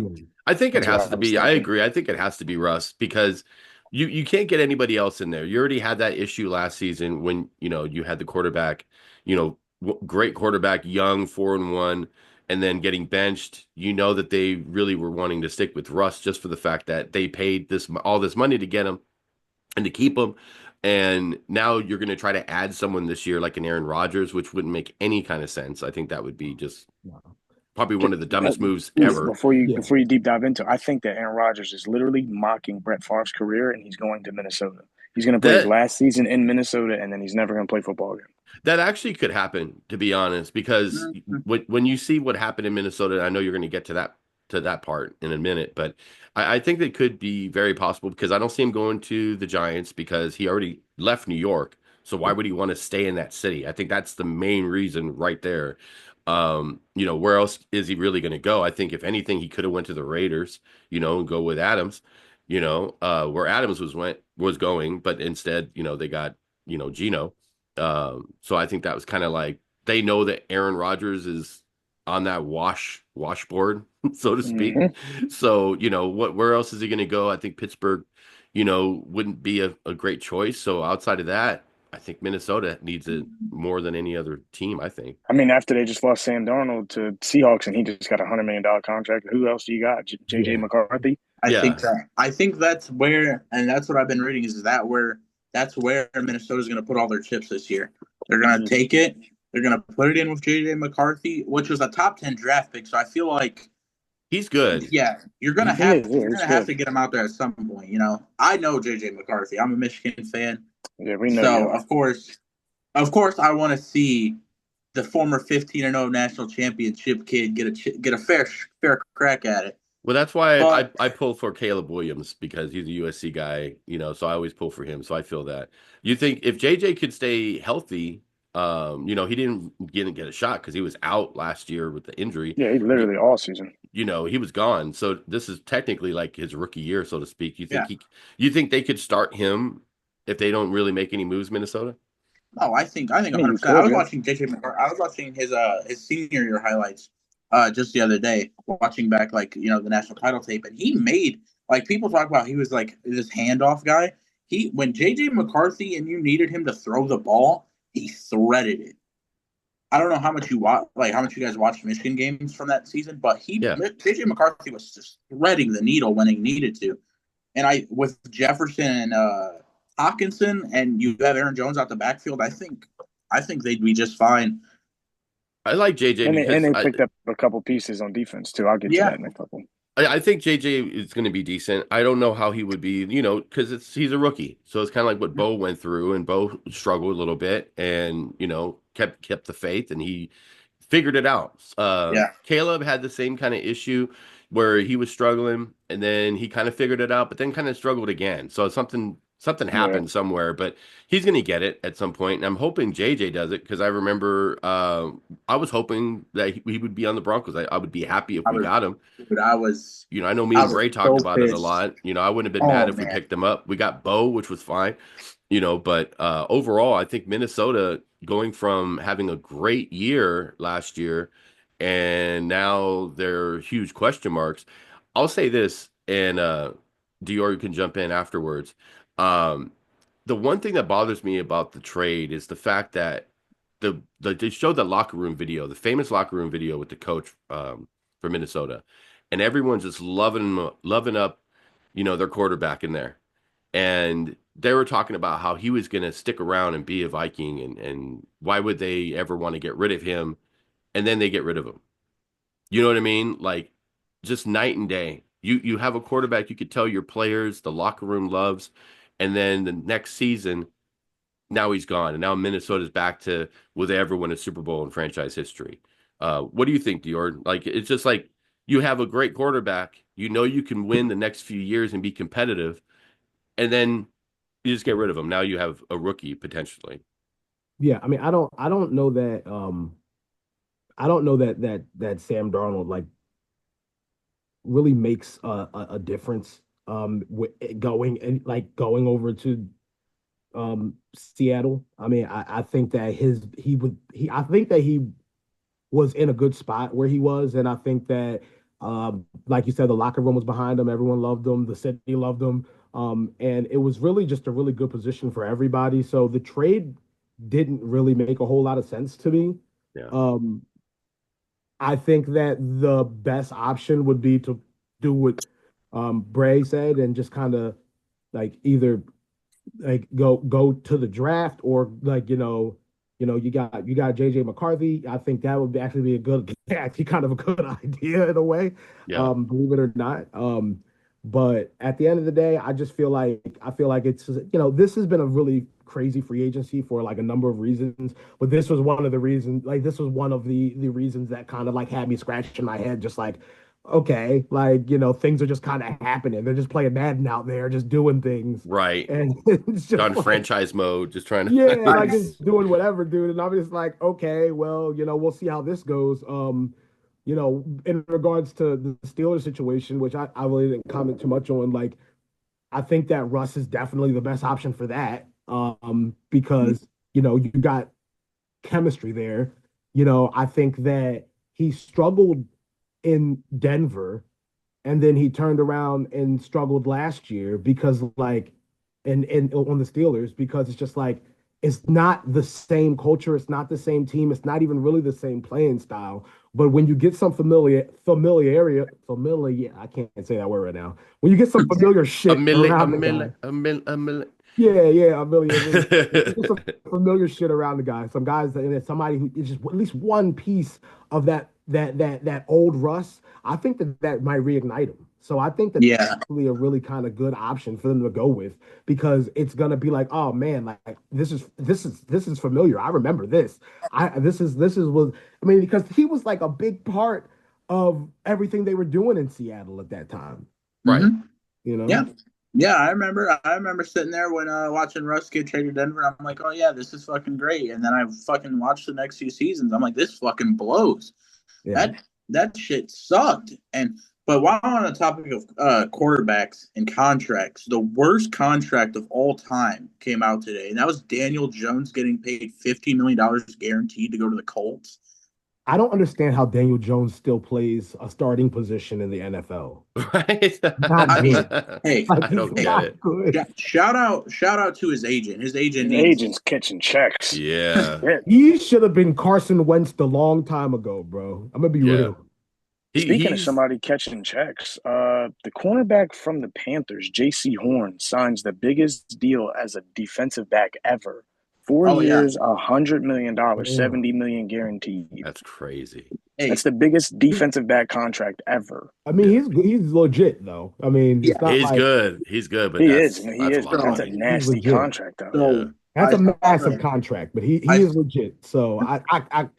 I think it has to be. I agree. I think it has to be Russ because you can't get anybody else in there. You already had that issue last season when, you had the quarterback, great quarterback, young, 4-1, and then getting benched. That they really were wanting to stick with Russ just for the fact that they paid all this money to get him and to keep him. And now you're going to try to add someone this year like an Aaron Rodgers, which wouldn't make any kind of sense. I think that would be just probably one of the dumbest moves Please, ever. Yeah. before you deep dive into it, I think that Aaron Rodgers is literally mocking Brett Favre's career, and he's going to Minnesota. He's going to play his That last season in Minnesota, and then he's never going to play football again. that actually could happen, to be honest, because Mhm. when you see what happened in Minnesota, I know you're going to get to that part in a minute, but I think that could be very possible because I don't see him going to the Giants because he already left New York. So why would he want to stay in that city? I think that's the main reason right there. Where else is he really going to go? I think if anything, he could have went to the Raiders, and go with Adams, where Adams was going, but instead, they got, Geno. So I think that was kind of like they know that Aaron Rodgers is on that washboard, so to speak. Mm-hmm. So, where else is he going to go? I think Pittsburgh, wouldn't be a great choice. So outside of that, I think Minnesota needs it more than any other team, I think. I mean, after they just lost Sam Darnold to Seahawks, and he just got $100 million contract, who else do you got? JJ Yeah. McCarthy? Yeah. I think that's where, and that's what I've been reading, is that's where Minnesota's going to put all their chips this year. They're going to take it. They're going to put it in with JJ McCarthy, which was a top 10 draft pick. So I feel like He's good. yeah, you're gonna He have is, yeah, you're he's gonna have good. to get him out there at some point. I know JJ McCarthy. I'm a Michigan fan, Yeah, we know so you are. of course, I want to see the former 15-0 national championship kid get a fair crack at it. Well, that's why But I pull for Caleb Williams because he's a USC guy, so I always pull for him. So I feel that. You think if JJ could stay healthy, he didn't get a shot because he was out last year with the injury. Yeah, he literally all season. He was gone. So this is technically like his rookie year, so to speak. Yeah. You think they could start him if they don't really make any moves, Minnesota? no, I think I mean, 100%. could, I was yeah. watching JJ McCarthy. I was watching his senior year highlights just the other day, watching back the national title tape, and he made people talk about he was like this handoff guy. When JJ McCarthy and you needed him to throw the ball, he threaded it. I don't know how much how much you guys watched Michigan games from that season, but Yeah. JJ McCarthy was just threading the needle when he needed to. And with Jefferson and Hawkinson, and you have Aaron Jones out the backfield, I think they'd be just fine. I like JJ And because they picked up a couple pieces on defense too. I'll get to Yeah. that in a couple. I think JJ is going to be decent. I don't know how he would be, because he's a rookie. So it's kind of like what Bo went through, and Bo struggled a little bit, and kept the faith, and he figured it out. Yeah. Caleb had the same kind of issue where he was struggling, and then he kind of figured it out, but then kind of struggled again. So something happened somewhere, but he's going to get it at some point, and I'm hoping JJ does it because I remember I was hoping that he would be on the Broncos. I would be happy if we got him. But I was, I know me I and was Bray talked so about it a pissed. lot. I wouldn't have been mad if we man. picked them up. We got Bo, which was fine, but overall, I think Minnesota going from having a great year last year and now they're huge question marks. I'll say this, and Dior can jump in afterwards. The one thing that bothers me about the trade is the fact that they showed the locker room video, the famous locker room video with the coach for Minnesota, and everyone's just loving up, their quarterback in there, and they were talking about how he was going to stick around and be a Viking, and why would they ever want to get rid of him, and then they get rid of him. You know what I mean? Like just night and day. You have a quarterback you could tell your players the locker room loves, and then the next season, now he's gone, and now Minnesota's back to will they ever win a Super Bowl in franchise history? What do you think, Dior? Like it's just like you have a great quarterback, you can win the next few years and be competitive, and then you just get rid of him. Now you have a rookie potentially. Yeah, I mean, I don't know that I don't know that Sam Darnold really makes a difference with going over to Seattle. I mean, I think that I think that he was in a good spot where he was, and I think that like you said, the locker room was behind him, everyone loved him, the city loved him. And it was really just a really good position for everybody. So the trade didn't really make a whole lot of sense to me. Yeah. I think that the best option would be to do what Bray said and just kind of either go to the draft or You got JJ McCarthy. I think that would actually be a good, actually kind of a good idea in a way, Yeah. believe it or not. But at the end of the day, I feel like it's this has been a really crazy free agency for like a number of reasons. But this was one of the reasons. Like this was one of the reasons that kind of like had me scratching my head, just like okay, like things are just kind of happening. They're just playing Madden out there, just doing things, Right. and it's just On like, franchise mode, just trying yeah, like to. just doing whatever, dude. And I'm just like, okay, well, we'll see how this goes. In regards to the Steelers situation, which I really didn't comment too much on, like I think that Russ is definitely the best option for that. Because you got chemistry there. I think that he struggled in Denver and then he turned around and struggled last year because like and on the Steelers because it's just like it's not the same culture, it's not the same team, it's not even really the same playing style. But when you get some familiar, I can't say that word right now. When you get some familiar A shit million, a around the guy, million, a million, a million. yeah, a million. Just some familiar shit around the guy. Some guys that and there's somebody who is just at least one piece of that old Russ. I think that might reignite him. So I think that Yeah. that's actually a really kind of good option for them to go with because it's gonna be like, oh man, like this is familiar. I remember this. This is was I mean because he was like a big part of everything they were doing in Seattle at that time. Right. Mhm. You know. Yeah. Yeah, I remember sitting there when watching Russ get traded to Denver. I'm like, oh yeah, this is fucking great. And then I fucking watched the next few seasons. I'm like, this fucking blows. Yeah. That shit sucked. But while on the topic of quarterbacks and contracts, the worst contract of all time came out today, and that was Daniel Jones getting paid $50 million guaranteed to go to the Colts. I don't understand how Daniel Jones still plays a starting position in the NFL. Right. Not I mean, good. hey, Like I he's don't get hey, not it. good. shout out to his agent. His agent His needs. agent's catching checks. Yeah. Yeah. He should have been Carson Wentz a long time ago, bro. I'm gonna be Yeah. real. Speaking of He's somebody catching checks, the cornerback from the Panthers, J.C. Horn, signs the biggest deal as a defensive back ever. Four Oh yeah, years, $100 million, Damn. 70 million guaranteed. that's crazy. hey, That's the biggest defensive back contract ever. I mean, Yeah. he's legit though. I mean, yeah. it's not He's like good. He's good, but He is. I that's mean, he that's a is, lot but of that's a So, money. he's nasty legit. contract, though. Yeah. so That's I a saw massive the contract, but he I is legit. So I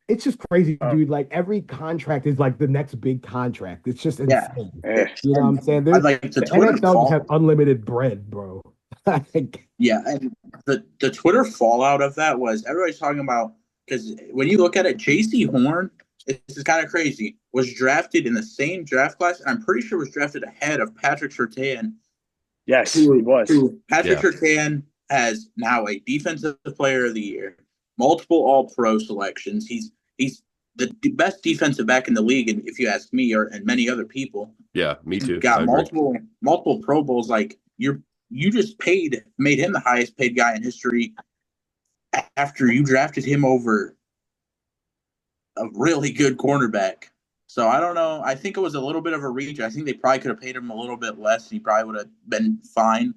it's just crazy, Uh, dude. Like every contract is like the next big contract. It's just yeah. insane. eh. You know what I'm And saying? I'd like the The Twitter NFL just has fall. unlimited bread, bro. Like, Yeah, and the Twitter fallout of that was everybody's talking about because when you look at it, J.C. Horn, this is kind of crazy, was drafted in the same draft class. And I'm pretty sure was drafted ahead of Patrick Surtain. Yes, he was. Patrick Yeah. Surtain has now a defensive player of the year, multiple all pro selections. He's the best defensive back in the league, and if you ask me or and many other people, Yeah, me too. I got agree. multiple Pro Bowls. Like you just made him the highest paid guy in history after you drafted him over a really good cornerback. So I don't know. I think it was a little bit of a reach. I think they probably could have paid him a little bit less, and he probably would have been fine.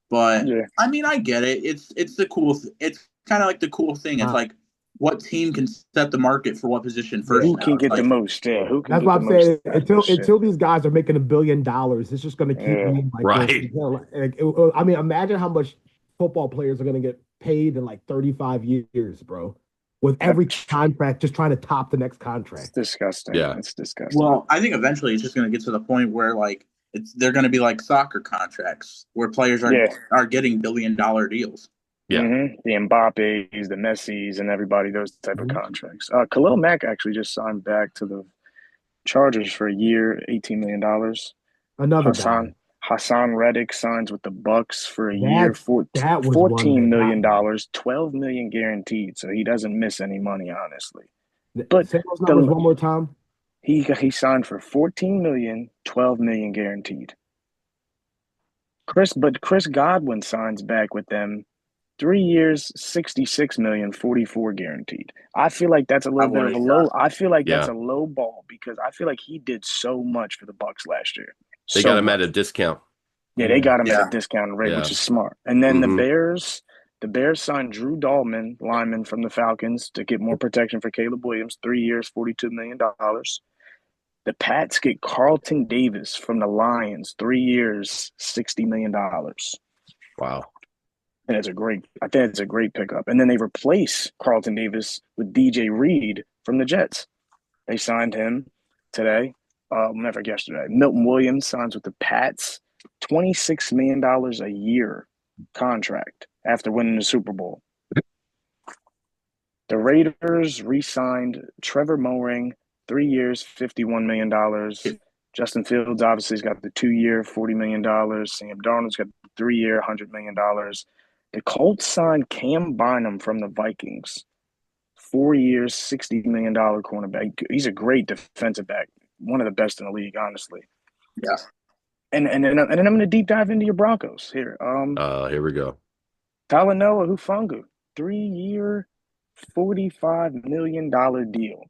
But Yeah. I mean, I get it. It's the cool. It's kind of like the cool thing. It's like what team can set the market for what position first. Who Now. can It's get the like, most? Yeah, who can that's get what the I'm most? saying. out of this shit? Until these guys are making $1 billion, it's just going to keep Yeah. being like Right. this. I mean, imagine how much football players are going to get paid in like 35 years, bro. With every contract just trying to top the next It's contract. disgusting. Yeah. It's disgusting. well, I think eventually it's just going to get to the point where like they're going to be like soccer contracts where players Yeah. are getting $1 billion deals. Yeah. The Mbappes, the Messis, and everybody, those type of Mhm. contracts. Khalil Mack actually just signed back to the Chargers for a year, $18 million. Another guy. Hassan Reddick signs with the Bucks for a year, That was one $14 that million, got me. $12 million guaranteed. So he doesn't miss any money, honestly. But Say those numbers the one more time. he signed for 14 million, 12 million guaranteed. Chris Godwin signs back with them 3 years, 66 million, 44 guaranteed. I feel like that's a I little bit of a wouldn't. low. I feel like that's Yeah. a low ball because I feel like he did so much for the Bucks last year. They So got him much. at a discount. Yeah, they got him at Yeah. a discounted rate, Yeah. which is smart. And then the Mhm. Bears, The Bears signed Drew Dahlman, lineman from the Falcons, to get more protection for Caleb Williams, 3 years, $42 million. The Pats get Carlton Davis from the Lions, 3 years, $60 million. Wow. And I think it's a great pickup. And then they replace Carlton Davis with DJ Reed from the Jets. They signed him today. Yesterday. Milton Williams signs with the Pats, $26 million a year contract after winning the Super Bowl. The Raiders re-signed Trevor Moehring, 3 years, $51 million. Justin Fields obviously has got the 2-year, $40 million. Sam Darnold's got the 3-year, $100 million. The Colts signed Cam Bynum from the Vikings, 4 years, $60 million cornerback. He's a great defensive back, one of the best in the league, honestly. Yeah. And then I'm going to deep dive into your Broncos here. Here we go. Talanoa Hufanga, 3-year, $45 million deal.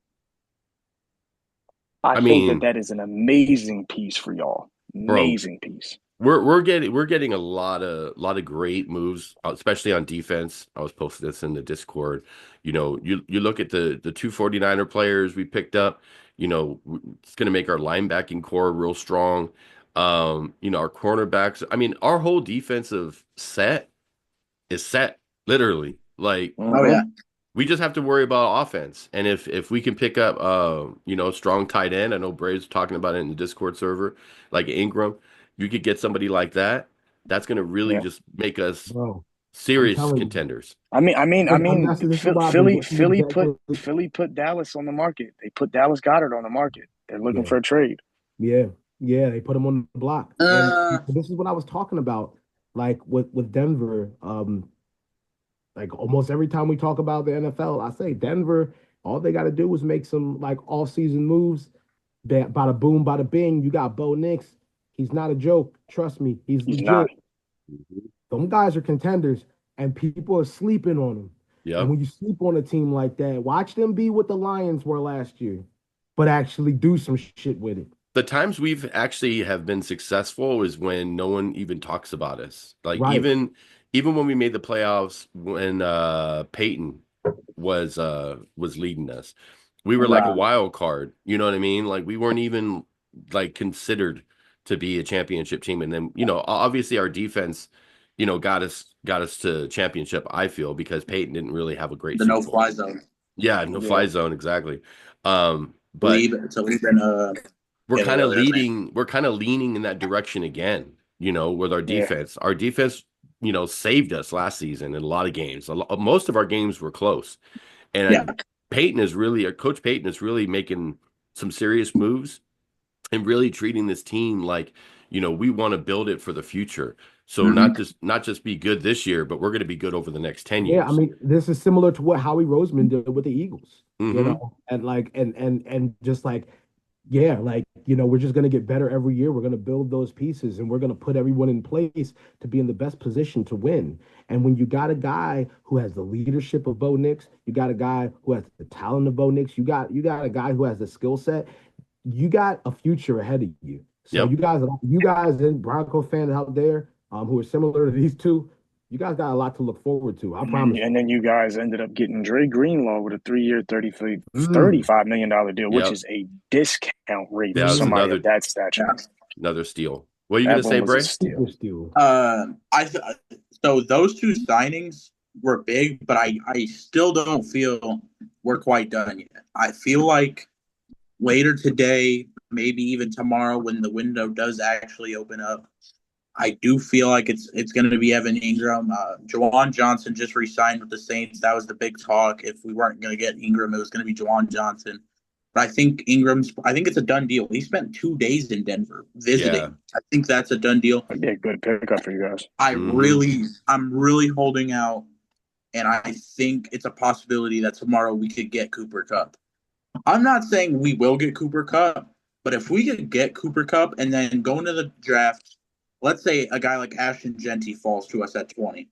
I think that is an amazing piece for y'all. Amazing piece. We're getting a lot of great moves, especially on defense. I was posting this in the Discord. You know, you look at the 249er players we picked up. You know, it's going to make our linebacking core real strong. You know, our cornerbacks. I mean, our whole defensive set is set, literally. Like, Oh yeah. we just have to worry about offense. And if we can pick up you know, a strong tight end, I know Braves talking about it in the Discord server, like Ingram, you could get somebody like that. That's going to really just make us serious contenders. Philly put Dallas on the market. They put Dallas Goedert on the market. They're looking for a trade. Yeah, they put him on the block. And this is what I was talking about, like with Denver. Like almost every time we talk about the NFL, I say Denver, all they got to do is make some like off-season moves. Bada boom, bada bing. You got Bo Nix. He's not a joke. Trust me, he's legit. Not. Some guys are contenders, and people are sleeping on them. Yeah. And when you sleep on a team like that, watch them be what the Lions were last year, but actually do some shit with it. The times we've actually have been successful is when no one even talks about us. Like even when we made the playoffs, when Peyton was leading us, we were like a wild card. You know what I mean? Like we weren't even like considered to be a championship team. And then, you know, obviously our defense, you know, got us to championship, I feel, because Peyton didn't really have a great the no-fly zone. Yeah, no-fly zone, exactly. But we're kind of leaning in that direction again, you know, with our defense. Our defense, you know, saved us last season in a lot of games. Most of our games were close. And Coach Peyton is really making some serious moves and really treating this team like, you know, we want to build it for the future. So not just be good this year, but we're going to be good over the next 10 years. Yeah, I mean, this is similar to what Howie Roseman did with the Eagles, you know, and like, and just like, yeah, like, you know, we're just going to get better every year. We're going to build those pieces and we're going to put everyone in place to be in the best position to win. And when you got a guy who has the leadership of Bo Nix, you got a guy who has the talent of Bo Nix, you got a guy who has the skill set, you got a future ahead of you. So you guys and Bronco fans out there who are similar to these two, you guys got a lot to look forward to. I promise. And then you guys ended up getting Dre Greenlaw with a 3-year, $35 million deal, which is a discount rate for somebody of that stature. Another steal. What are you going to say, Bray? Steal. So those two signings were big, but I still don't feel we're quite done yet. I feel like later today, maybe even tomorrow, when the window does actually open up, I do feel like it's going to be Evan Ingram. Juwan Johnson just re-signed with the Saints. That was the big talk. If we weren't going to get Ingram, it was going to be Juwan Johnson. But I think it's a done deal. He spent 2 days in Denver visiting. Yeah. I think that's a done deal. That'd be a good pickup for you guys. I'm really holding out, and I think it's a possibility that tomorrow we could get Cooper Kupp. I'm not saying we will get Cooper Kupp, but if we could get Cooper Kupp and then go into the draft, let's say a guy like Ashton Jeanty falls to us at 20.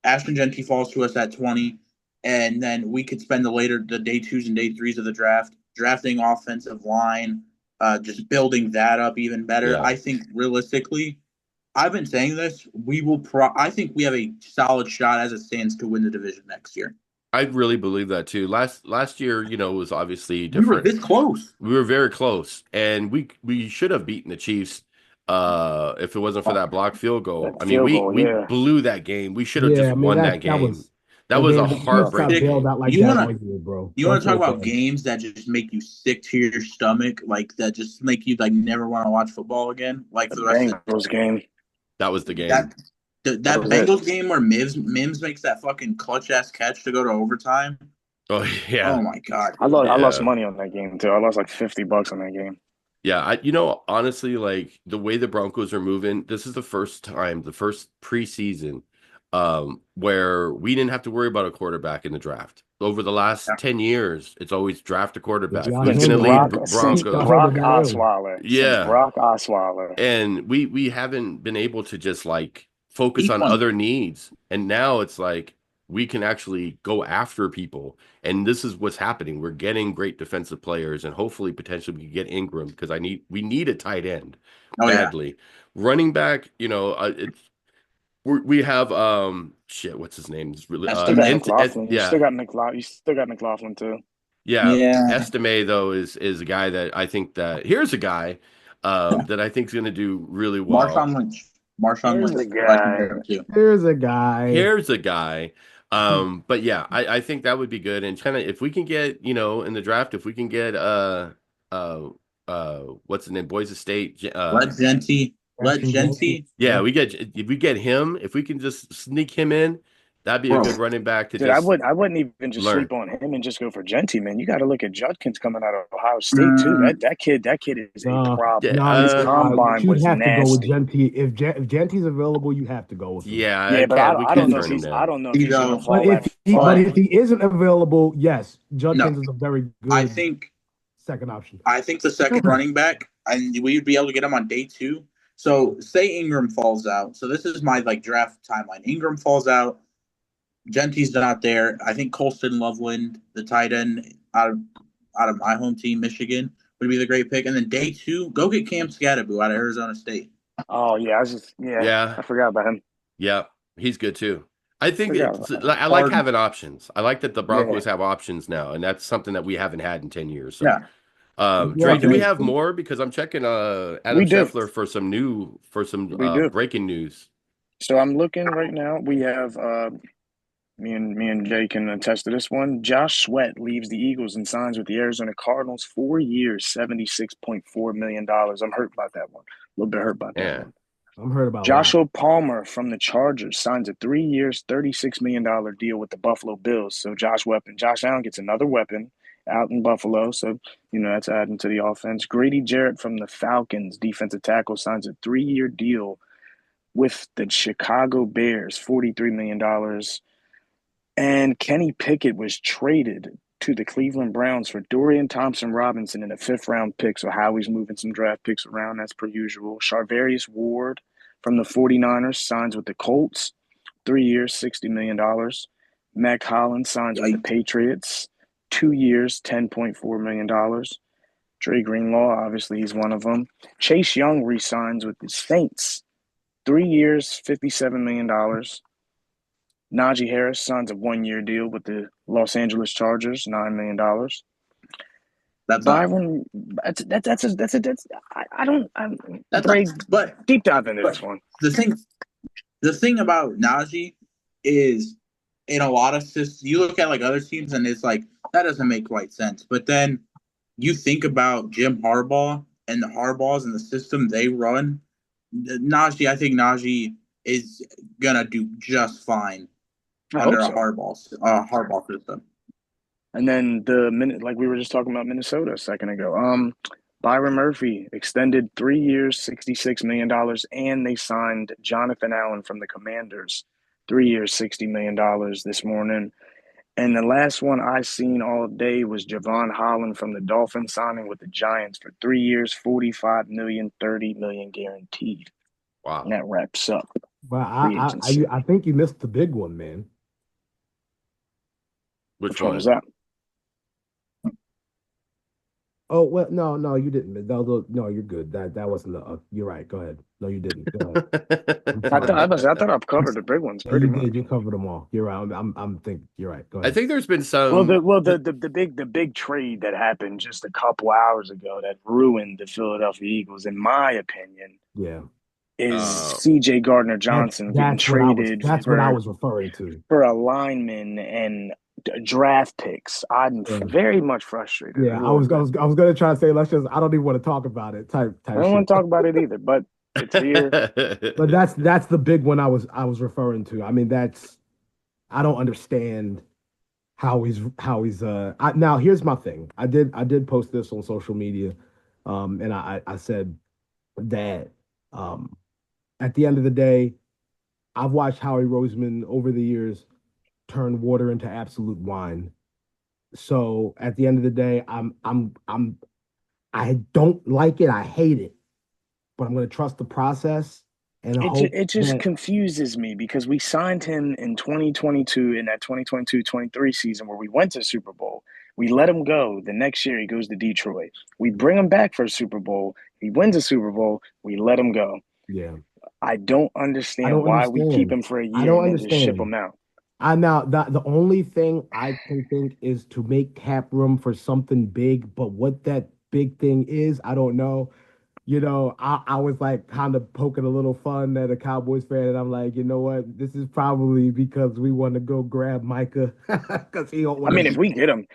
Ashton Jeanty falls to us at 20, and then we could spend the day 2s and day 3s of the draft drafting offensive line, just building that up even better. Yeah. I think realistically, I've been saying this. We will. I think we have a solid shot as it stands to win the division next year. I really believe that too. Last year, was obviously We were different. this close. We were very close, and we should have beaten the Chiefs if it wasn't for that blocked field goal. That I mean, field we goal, we yeah. blew that game. We should have Yeah, just I mean won that that game. was That the was a game. The Chiefs got heartbreaking bailed game. out like You that wanna- all year, bro. You want to That's talk what about it is. games that just make you sick to your stomach, like that just make you like never want to watch football again, like The for the rest of Bengals game. That was the game. that That was Bengals it. game where Mims makes that fucking clutch ass catch to go to overtime. Oh yeah, Oh my god. I lost Yeah. money on that game too. I lost like $50 on that game. yeah. Honestly, like the way the Broncos are moving, this is the first time, the first preseason, where we didn't have to worry about a quarterback in the draft. Over the last Yeah. 10 years, it's always draft a quarterback. Josh Who's Since going to Allen. lead Since Broncos? Brock Josh Allen. Osweiler. Yeah. Since Brock Osweiler. And we haven't been able to just like focus Each on one. other needs. And now it's like we can actually go after people. And this is what's happening. We're getting great defensive players, and hopefully potentially we can get Ingram, because we need a tight end Oh yeah. badly. Running back, we have what's his name? It's really You still got Estime. McLaughlin. You yeah. still got McLaughlin too. Yeah, Yeah. Estime though is a guy that I think that here's a guy that I think is going to do really well. Marshawn Lynch. Marshawn Here's Lynch. the guy. Too. Here's a guy. Here's a guy. But yeah, I think that would be good. And kind of if we can get, in the draft, if we can get what's his name? Boise State. Let Genty. Yeah, if we get him, if we can just sneak him in, that'd be a good running back to Dude, just I wouldn't even just learn. sleep on him and just go for Genty, man. You got to look at Judkins coming out of Ohio State too. That kid is a problem. Yeah, His combine you'd was have to go with nasty. Genty. If Genty's available, you have to go with him. Yeah, Yeah, but we I can't don't know if turn him he's down. I don't know if he's You know, gonna fall But that if he isn't available, yes, Judkins No. is a very good I think second option. the second running back, and we'd be able to get him on day 2. So say Ingram falls out. So this is my like draft timeline. Ingram falls out. Genty's not there. I think Colston Loveland, the tight end out of my home team, Michigan, would be the great pick. And then day 2, go get Cam Scatterbo out of Arizona State. Oh yeah, I forgot about him. Yeah, he's good too. I think Yeah. I like having options. I like that the Broncos have options now, and that's something that we haven't had in 10 years. So. Yeah. Dre, do we Yeah. have more? Because I'm checking Adam We do. Scheffler for some We do. breaking news. So I'm looking right now. We have me and Jay can attest to this one. Josh Sweat leaves the Eagles and signs with the Arizona Cardinals, 4 years, $76.4 million. I'm hurt about that one. A little bit hurt about that Yeah. one. I'm heard about Joshua Palmer from the Chargers signs a 3 years, $36 million deal with the Buffalo Bills. So Josh Allen gets another weapon out in Buffalo. So, that's adding to the offense. Grady Jarrett from the Falcons, defensive tackle, signs a 3-year deal with the Chicago Bears, $43 million. And Kenny Pickett was traded to the Cleveland Browns for Dorian Thompson-Robinson in a 5th-round pick. So Howie's moving some draft picks around, as per usual. Charvarius Ward from the 49ers signs with the Colts, 3 years, $60 million. Mac Hollins signs with the Patriots, 2 years, $10.4 million. Dre Greenlaw, obviously he's one of them. Chase Young re-signs with the Saints, 3 years, $57 million. Najee Harris signs a 1-year deal with the Los Angeles Chargers, $9 million. That's Byron, but deep dive into this one. The thing about Najee is, in a lot of systems, you look at like other teams and it's like that doesn't make quite sense. But then you think about Jim Harbaugh and the Harbaughs and the system they run. I think Najee is gonna do just fine under a Harbaugh system. And then like we were just talking about Minnesota a second ago. Byron Murphy extended 3 years, $66 million, and they signed Jonathan Allen from the Commanders, 3 years, $60 million this morning. And the last one I seen all day was Javon Holland from the Dolphins signing with the Giants for 3 years, $45 million, $30 million guaranteed. Wow. And that wraps up. But I think you missed the big one, man. Which one was that? Oh well, no, you didn't. No, you're good. That wasn't the. You're right. Go ahead. No, you didn't. Go ahead. I'm sorry. I thought I've covered the big ones Yeah, pretty you did. much. You covered them all. You're right. I'm thinking. You're right. Go I ahead. think there's been Well, some. the big trade that happened just a couple hours ago that ruined the Philadelphia Eagles, in my opinion, Yeah, is Uh, C.J. Gardner Johnson getting that's what I was. traded That's what I was referring to. for a lineman and draft picks. I'm Yeah, very much frustrated a yeah. little bit. I was gonna try to say let's just. I don't even want to talk about it. I Type don't shit. want to talk about it either, but it's here. But that's the big one I was referring to. I mean, that's I don't understand how he's now here's my thing. I did post this on social media, and I said that at the end of the day, I've watched Howie Roseman over the years turn water into absolute wine. So at the end of the day, I don't like it. I hate it, but I'm going to trust the process and hope It just that confuses me because we signed him in 2022 in that 2022-23 season where we went to Super Bowl. We let him go. The next year he goes to Detroit. We bring him back for a Super Bowl. He wins a Super Bowl. We let him go. yeah, I don't I understand don't why we keep understand. him for a I year don't and then just ship understand. him out. I now the only thing I can think is to make cap room for something big, but what that big thing is, I don't know. I was like kind of poking a little fun at a Cowboys fan, and I'm like, you know what? This is probably because we want to go grab Micah because he don't I want to mean, be. if we get him,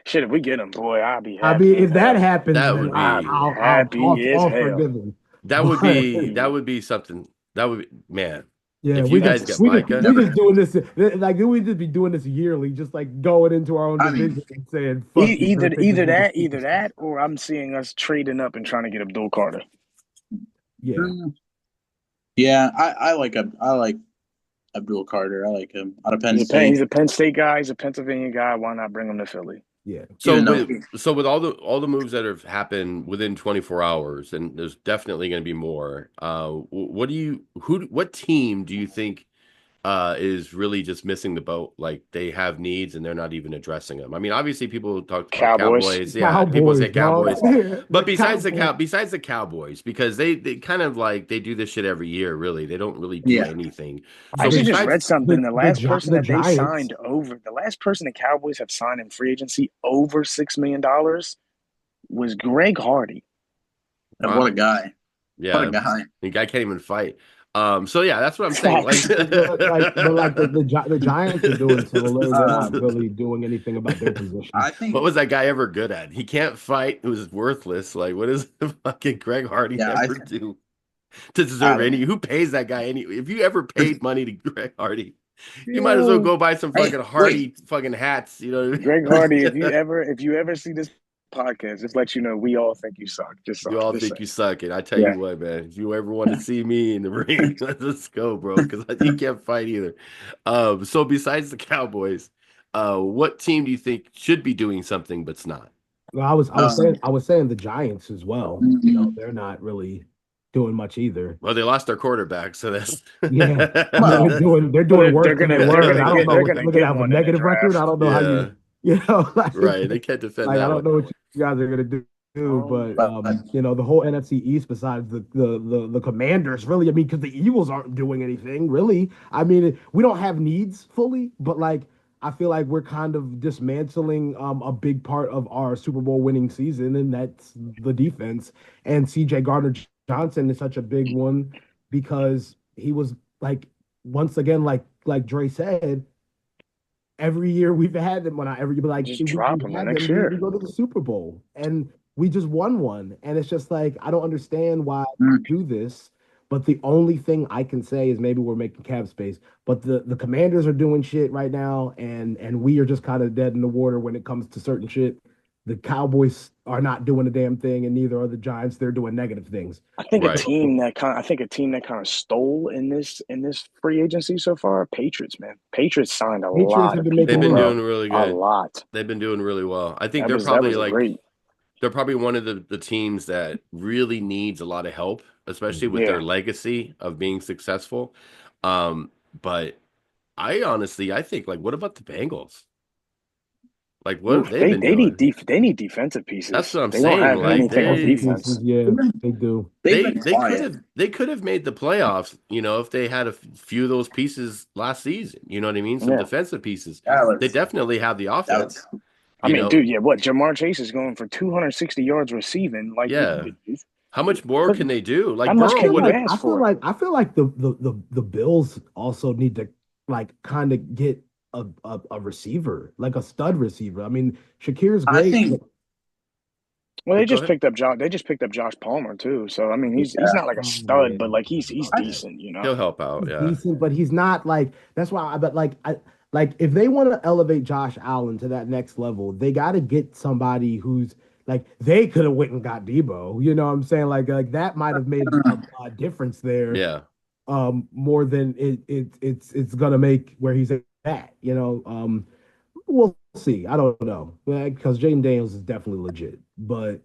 boy, I'll be I mean, happy as if that hell. happens, that then would be I'll be happy as all hell. forgiven. But that would be something. That would be, man. yeah, If you That's guys a get sweep. Micah, we just doing this like we just be doing this yearly, just like going into our own I mean, division and saying, "Fuck you, gonna take this nigga Either superstar." that, or I'm seeing us trading up and trying to get Abdul Carter. Yeah, yeah, I like Abdul Carter. I like him out of Penn He's State. a Penn State guy. He's a Pennsylvania guy. Why not bring him to Philly? yeah. so Even though with so with all the moves that have happened within 24 hours, and there's definitely going to be more. What team do you think is really just missing the boat? Like they have needs and they're not even addressing them. I mean, obviously people talked about Cowboys. Cowboys. Yeah, people say Cowboys, dog. Cowboys. The But Cowboys. besides the Cowboys, because they kind of like they do this shit every year, really. They don't really do yeah, anything. I So actually just besides read something. The Giants. The last person the Cowboys have signed in free agency over $6 million was Greg Hardy. and what a wow, guy! What a yeah, guy! the guy can't even fight. So yeah, that's what I'm saying. Like Facts. But like the Giants are doing similar. They're not Um, really doing anything about their position. I what think was that guy ever good at? He can't fight. It was worthless. Like what does fucking Greg Hardy yeah, ever do to I deserve don't any? know. Who pays that guy any? If you ever paid money to Greg Hardy, you might as well Yo, go buy some Hey, fucking look, Hardy fucking hats. You know what Greg I Hardy, mean? if you ever see this podcast, just let you know we all think you suck. You all Just think saying. you suck, and I tell Yeah. you what, man. If you ever want to see me in the ring, let's go, bro. Because you can't fight either. So besides the Cowboys, what team do you think should be doing something but's not? Well, um, I was saying the Giants as well. They're not really doing much either. Well, they lost their quarterback, so that's Yeah, I mean well, they're Well, doing worse than they were. I don't know they're what gonna they're gonna get have a one in the negative record. I draft. don't know how yeah, right. They can't defend like I that don't one. know what you guys are gonna do. Oh, But but the whole NFC East, besides the Commanders, really, I mean, because the Eagles aren't doing anything, really. I mean, we don't have needs fully, but like I feel like we're kind of dismantling a big part of our Super Bowl winning season, and that's the defense. And CJ Gardner Johnson is such a big one because he was like once again, like Dre said, every year we've had them when I every like just we drop him the had next them, we year. go to the Super Bowl and we just won one. And it's just like I don't understand why mm, we do this. But the only thing I can say is maybe we're making cap space. But the Commanders are doing shit right now, and we are just kind of dead in the water when it comes to certain shit. The Cowboys are not doing a damn thing, and neither are the Giants. They're doing negative things. Right. I think a team that kind of stole in this free agency so far, Patriots, man. Patriots signed a Patriots lot have of been They've making people, been moves. bro. doing really A good. lot. They've been doing really well. I think That was Mm-hmm. great. they're probably one of the teams that really needs a lot of help, especially with their Yeah. legacy of being successful. But I honestly, I think like, what about the Bengals? Like, what have Oof, they they been they doing? they need defensive That's pieces. what I'm They don't saying. have Like, anything on defense. Yeah, they do. They've they been they could quiet. have they could have made the playoffs, if they had a few of those pieces last season. You know what I mean? Some Yeah. defensive pieces. That They was, definitely have the that offense. was, I You mean, know, dude, yeah, what? Jamar Chase is going for 260 yards receiving. Like, yeah. How much more what- can they do? how Like much Burrow can you would have. ask I feel for? like the Bills also need to like kind of get a receiver, like a stud receiver. I mean, Shakir's I great. think, Well, Go ahead. They just picked up Josh Palmer too. So I mean, he's yeah, not like a Oh, stud, yeah. but like he's I, decent, you know. He'll help out. He's Yeah. decent, but he's not like that's why I but like if they want to elevate Josh Allen to that next level, they got to get somebody who's like they could have went and got Debo. You know what I'm saying? Like that might have made a difference there. Yeah. More than it's gonna make where he's at. We'll see. I don't know because Jaden Daniels is definitely legit, but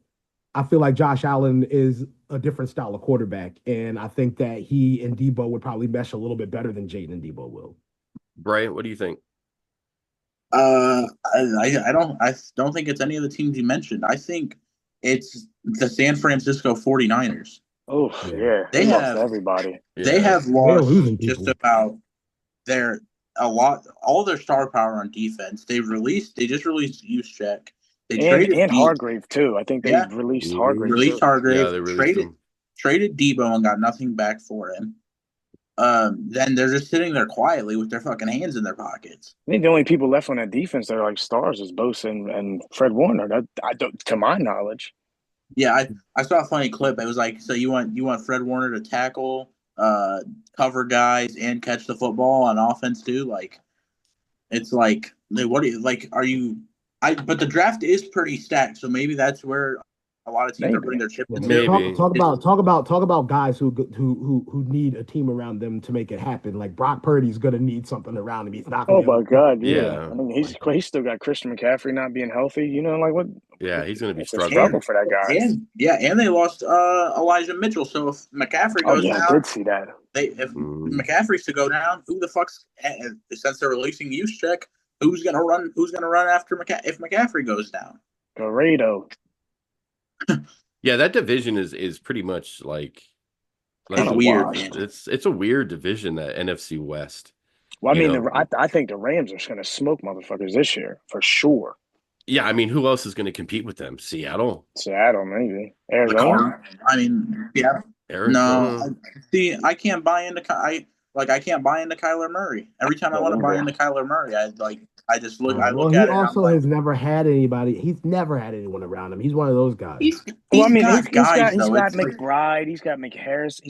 I feel like Josh Allen is a different style of quarterback, and I think that he and Debo would probably mesh a little bit better than Jaden and Debo will. Brian, what do you think? I don't think it's any of the teams you mentioned. I think it's the San Francisco 49ers. Oh Yeah. yeah, They lost have- everybody. They Yeah. have They're lost losing just people. about all their star power on defense. They just released Juszczyk. They traded And Debo, Hargrave too. I think they Yeah. released Mhm. Hargrave released too. Hargrave, Yeah, they released him. traded Debo and got nothing back for him. Then they're just sitting there quietly with their fucking hands in their pockets. I think the only people left on that defense that are like stars is Bosa and Fred Warner. That I don't, to my knowledge. Yeah, I saw a funny clip. It was like, so you want Fred Warner to tackle, cover guys, and catch the football on offense too? Like, it's like, what do you like? Are you? But the draft is pretty stacked, so maybe that's where a lot of teams are Maybe. putting their chips into. Maybe. Talk about guys who need a team around them to make it happen. Like Brock Purdy's gonna need something around him. He's not gonna Oh be able my to- God, yeah. Yeah. I mean, he's still got Christian McCaffrey not being healthy. You know, like what? Yeah, he's going to be It's a struggling. struggle for that guy. And they lost Elijah Mitchell. So if McCaffrey Oh goes yeah, I down, did see that. if Mhm. McCaffrey's to go down, who the fuck's since they're releasing Juszczyk, who's gonna run? Who's gonna run after if McCaffrey goes down? Laredo. Yeah, that division is pretty much like It's a weird, wash. man. It's a weird division, that NFC West. Well, I You mean, know. I think the Rams are just gonna smoke motherfuckers this year for sure. Yeah, I mean, who else is going to compete with them? Seattle, Seattle, maybe The Arizona. Cardinals. I mean, yeah, Arizona. see, I can't buy into I can't buy into Kyler Murray. Every time I want to buy into Kyler Murray, I just look. I Well, look he at it. also And has never had anybody. He's never had anyone around him. He's one of those guys. Well, I mean, got he's guys, got though. It's like- McBride, he's got Harrison,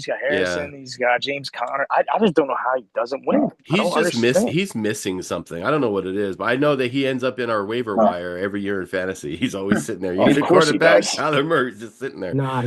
Yeah. he's got James Conner. I just don't know how he doesn't win. I He's don't just understand. he's missing something. I don't know what it is, but I know that he ends up in our waiver wire every year in fantasy. He's always sitting there. You Of need a course he quarterback. does. Kyler Murray's just sitting there. Nah,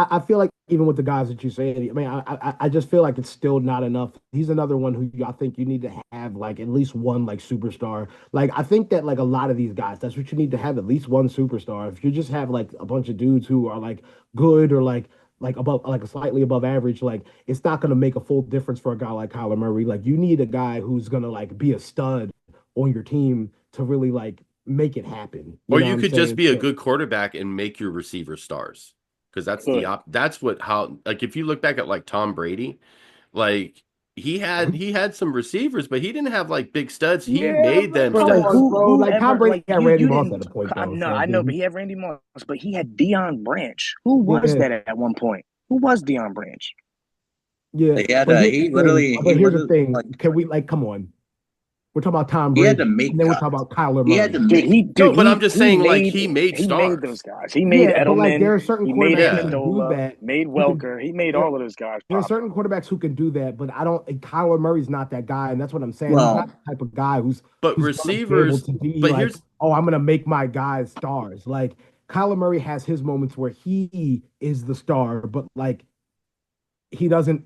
I feel like even with the guys that you say, I mean, I just feel like it's still not enough. He's another one who I think you need to have like at least one like superstar. Like I think that like a lot of these guys, that's what you need to have, at least one superstar. If you just have like a bunch of dudes who are like good or like above like slightly above average, like it's not gonna make a full difference for a guy like Kyler Murray. Like you need a guy who's gonna like be a stud on your team to really like make it happen. Or know you what I'm could just saying? be a So- good quarterback and make your receiver stars. Because that's Good. that's what how like if you look back at like Tom Brady, like he had some receivers, but he didn't have like big studs. He Yeah, made them but, studs. like, bro, like, Tom Brady had Randy you Moss didn't- at a point, though, No, so I know, he- but he had Randy Moss, but he had Deion Branch. Who was Yeah. that at one point? Who was Deion Branch? Yeah, He had but to- here's he the literally- thing. But he here's the literally, thing. like- Can we like come on? We're talking about Tom He Brady, had to make and then we're guys. talking about Kyler He had Murray. to Dude, but I'm just saying, like, he made he stars. made those guys. He made Yeah, but, like, Edelman. there are certain He made quarterbacks who can do Amendola. that. Made Welker. He made all of those guys. There are pop certain up. quarterbacks who can do that, but I don't. Kyler Murray's not that guy, and that's what I'm saying. Well, He's not the type of guy who's But who's gonna be receivers, able to be but like, here's oh, I'm gonna make my guys stars. Like Kyler Murray has his moments where he is the star, but like he doesn't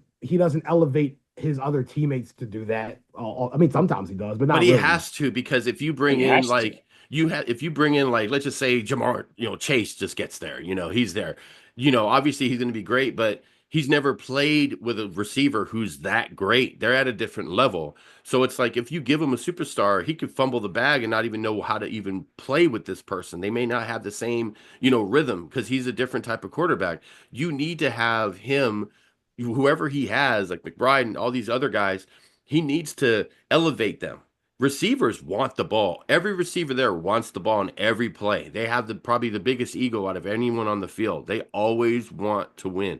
elevate his other teammates to do that. I mean, sometimes he does, but not. but he really. has to, because if you bring He in has to. like if you bring in like, let's just say Jamar, Chase just gets there, he's there. Obviously he's going to be great, but he's never played with a receiver who's that great. They're at a different level. So it's like if you give him a superstar, he could fumble the bag and not even know how to even play with this person. They may not have the same, rhythm because he's a different type of quarterback. You need to have him, whoever he has, like McBride and all these other guys, he needs to elevate them. Receivers want the ball. Every receiver there wants the ball in every play. They have probably the biggest ego out of anyone on the field. They always want to win.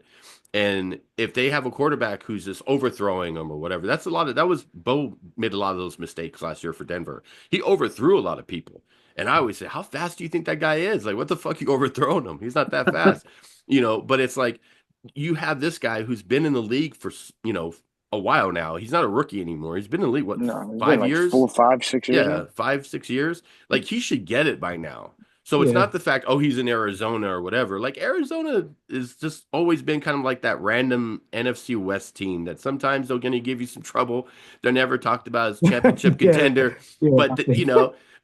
And if they have a quarterback who's just overthrowing them or whatever, that was Bo made a lot of those mistakes last year for Denver. He overthrew a lot of people. And I always say, how fast do you think that guy is? Like, what the fuck you overthrowing him? He's not that fast, but it's like you have this guy who's been in the league for, a while now. He's not a rookie anymore. He's been in the league, what, No, he's been 5 like years? 4, 5, 6 years Yeah, now. 5, 6 years. Like he should get it by now. So it's Yeah. not the fact, oh, he's in Arizona or whatever. Like Arizona is just always been kind of like that random NFC West team that sometimes they're going to give you some trouble. They're never talked about as championship Yeah. contender, Yeah. but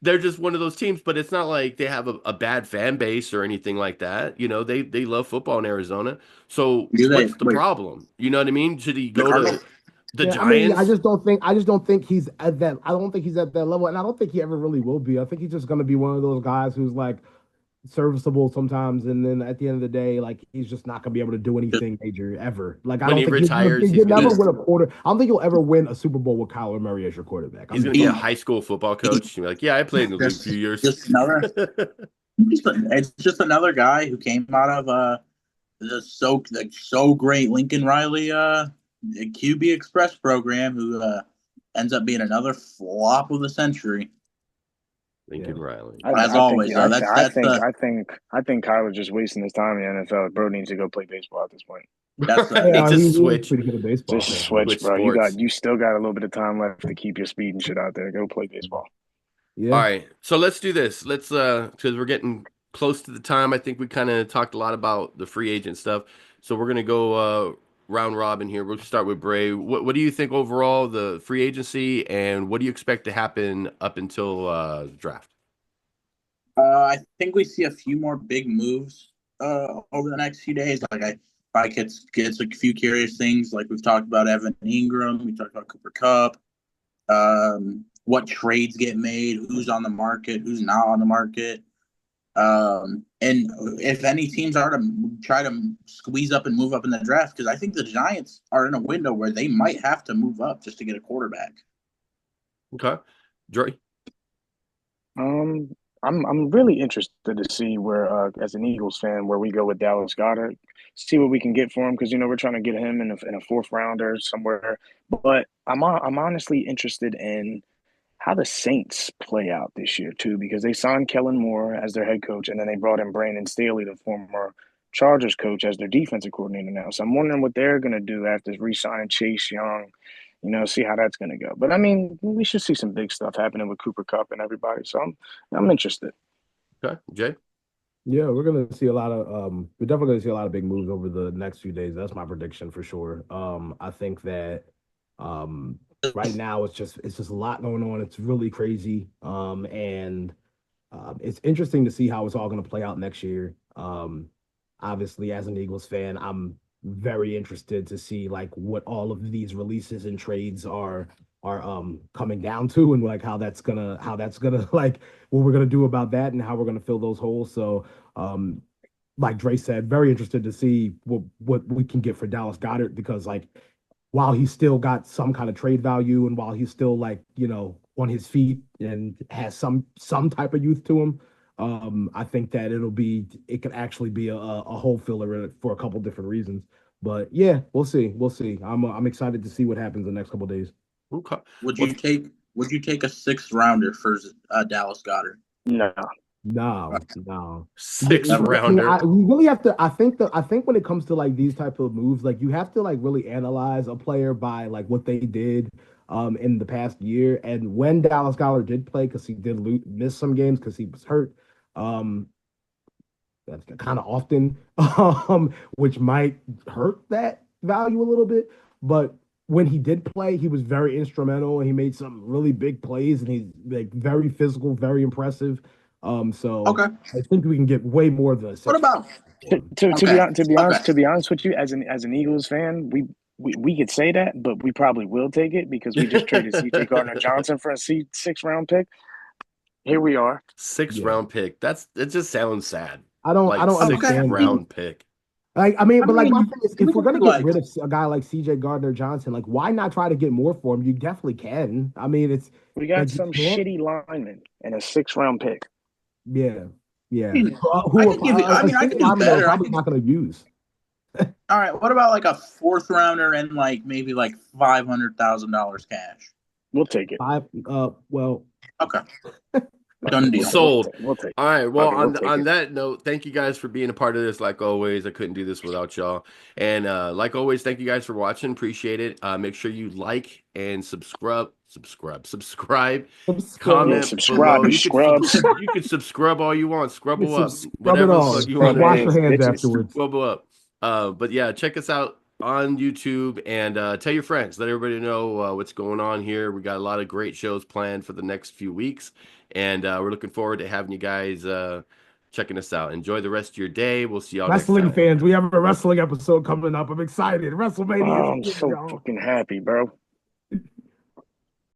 they're just one of those teams. But it's not like they have a bad fan base or anything like that. They love football in Arizona. So what's the problem? You know what I mean? Should he go to the Yeah, Giants? I mean, I just don't think he's at that. I don't think he's at that level, and I don't think he ever really will be. I think he's just going to be one of those guys who's like serviceable sometimes, and then at the end of the day, like he's just not going to be able to do anything major ever. Like I When don't he think retires, you'll he's never gonna win a quarter. I don't think you'll ever win a Super Bowl with Kyler Murray as your quarterback. he's gonna be a high school football coach. You're like, yeah, I played in the league a few years. It's just another guy who came out of the so great Lincoln Riley QB Express program who ends up being another flop of the century. Lincoln Riley. Always, though, I think Kyler's just wasting his time in the NFL. Bro needs to go play baseball at this point. That's It's a switch. Pretty good at baseball. Just switch, bro. sports. You still got a little bit of time left to keep your speed and shit out there. Go play baseball. Yeah. All right, so let's do this. Let's because we're getting close to the time. I think we kind of talked a lot about the free agent stuff. So we're gonna go round robin here. We'll start with Bray. What do you think overall the free agency, and what do you expect to happen up until the draft? I think we see a few more big moves over the next few days. Like I get a few curious things, like we've talked about Evan Ingram, we talked about Cooper Kupp, what trades get made, who's on the market, who's not on the market, and if any teams are to try to squeeze up and move up in the draft, because I think the Giants are in a window where they might have to move up just to get a quarterback. Okay, Dre. I'm really interested to see where, as an Eagles fan, where we go with Dallas Goedert, see what we can get for him because we're trying to get him in a fourth rounder somewhere. But I'm honestly interested in how the Saints play out this year too, because they signed Kellen Moore as their head coach, and then they brought in Brandon Staley, the former Chargers coach, as their defensive coordinator now. So I'm wondering what they're gonna do after re-signing Chase Young. See how that's going to go. But I mean, we should see some big stuff happening with Cooper Kupp and everybody. So I'm interested. Okay, Jay. Yeah, we're gonna see a lot of we're definitely gonna see a lot of big moves over the next few days. That's my prediction for sure. I think that right now it's just a lot going on. It's really crazy. And it's interesting to see how it's all gonna play out next year. Obviously, as an Eagles fan, I'm very interested to see like what all of these releases and trades are coming down to, and like how that's gonna like what we're gonna do about that and how we're gonna fill those holes. So like Dre said, very interested to see what we can get for Dallas Goedert, because like while he's still got some kind of trade value and while he's still like on his feet and has some type of youth to him, I think that it could actually be a hole filler for a couple different reasons. But yeah, we'll see. I'm excited to see what happens in the next couple of days. Okay. Would you take a 6th rounder for Dallas Goedert? No. Sixth rounder. We really have to. I think when it comes to like these type of moves, like you have to like really analyze a player by like what they did in the past year, and when Dallas Goedert did play, because he did miss some games because he was hurt. That's kind of often, which might hurt that value a little bit. But when he did play, he was very instrumental and he made some really big plays and he's like very physical, very impressive. So Okay. I think we can get way more than a six. What about? To be honest with you, as an Eagles fan, we could say that, but we probably will take it because we just traded C.J. Gardner Johnson for a sixth round pick. Here we are. Sixth Yeah. round pick. It just sounds sad. I don't Sixth understand. round pick. Like, I mean, but like my thing is, if we're gonna get like- rid of a guy like C.J. Gardner Johnson, like, why not try to get more for him? You definitely can. I mean, We got like, some you can't- shitty lineman and a 6th-round pick. yeah. I can give you- I mean, I can do better. Probably not gonna use. All right. What about like a 4th rounder and like maybe like $500,000 cash? We'll take it. Well, Okay. Done deal. Sold. We'll take it. All right. Well, Okay, we'll take on it. that note, thank you guys for being a part of this. Like always, I couldn't do this without y'all. And like always, thank you guys for watching. Appreciate it. Make sure you like and subscribe, comment, Yeah, subscribe, below. you scrubs. You can subscribe all you want. Scrub up. Scrub it Whatever the all. fuck you want. Wash to your do. hands bitches. afterwards. Scrub up. But yeah, check us out on YouTube and tell your friends. Let everybody know what's going on here. We got a lot of great shows planned for the next few weeks, and we're looking forward to having you guys checking us out. Enjoy the rest of your day. We'll see y'all Wrestling next time. fans, we have a wrestling episode coming up. I'm excited. WrestleMania. Oh, I'm so fucking happy, bro.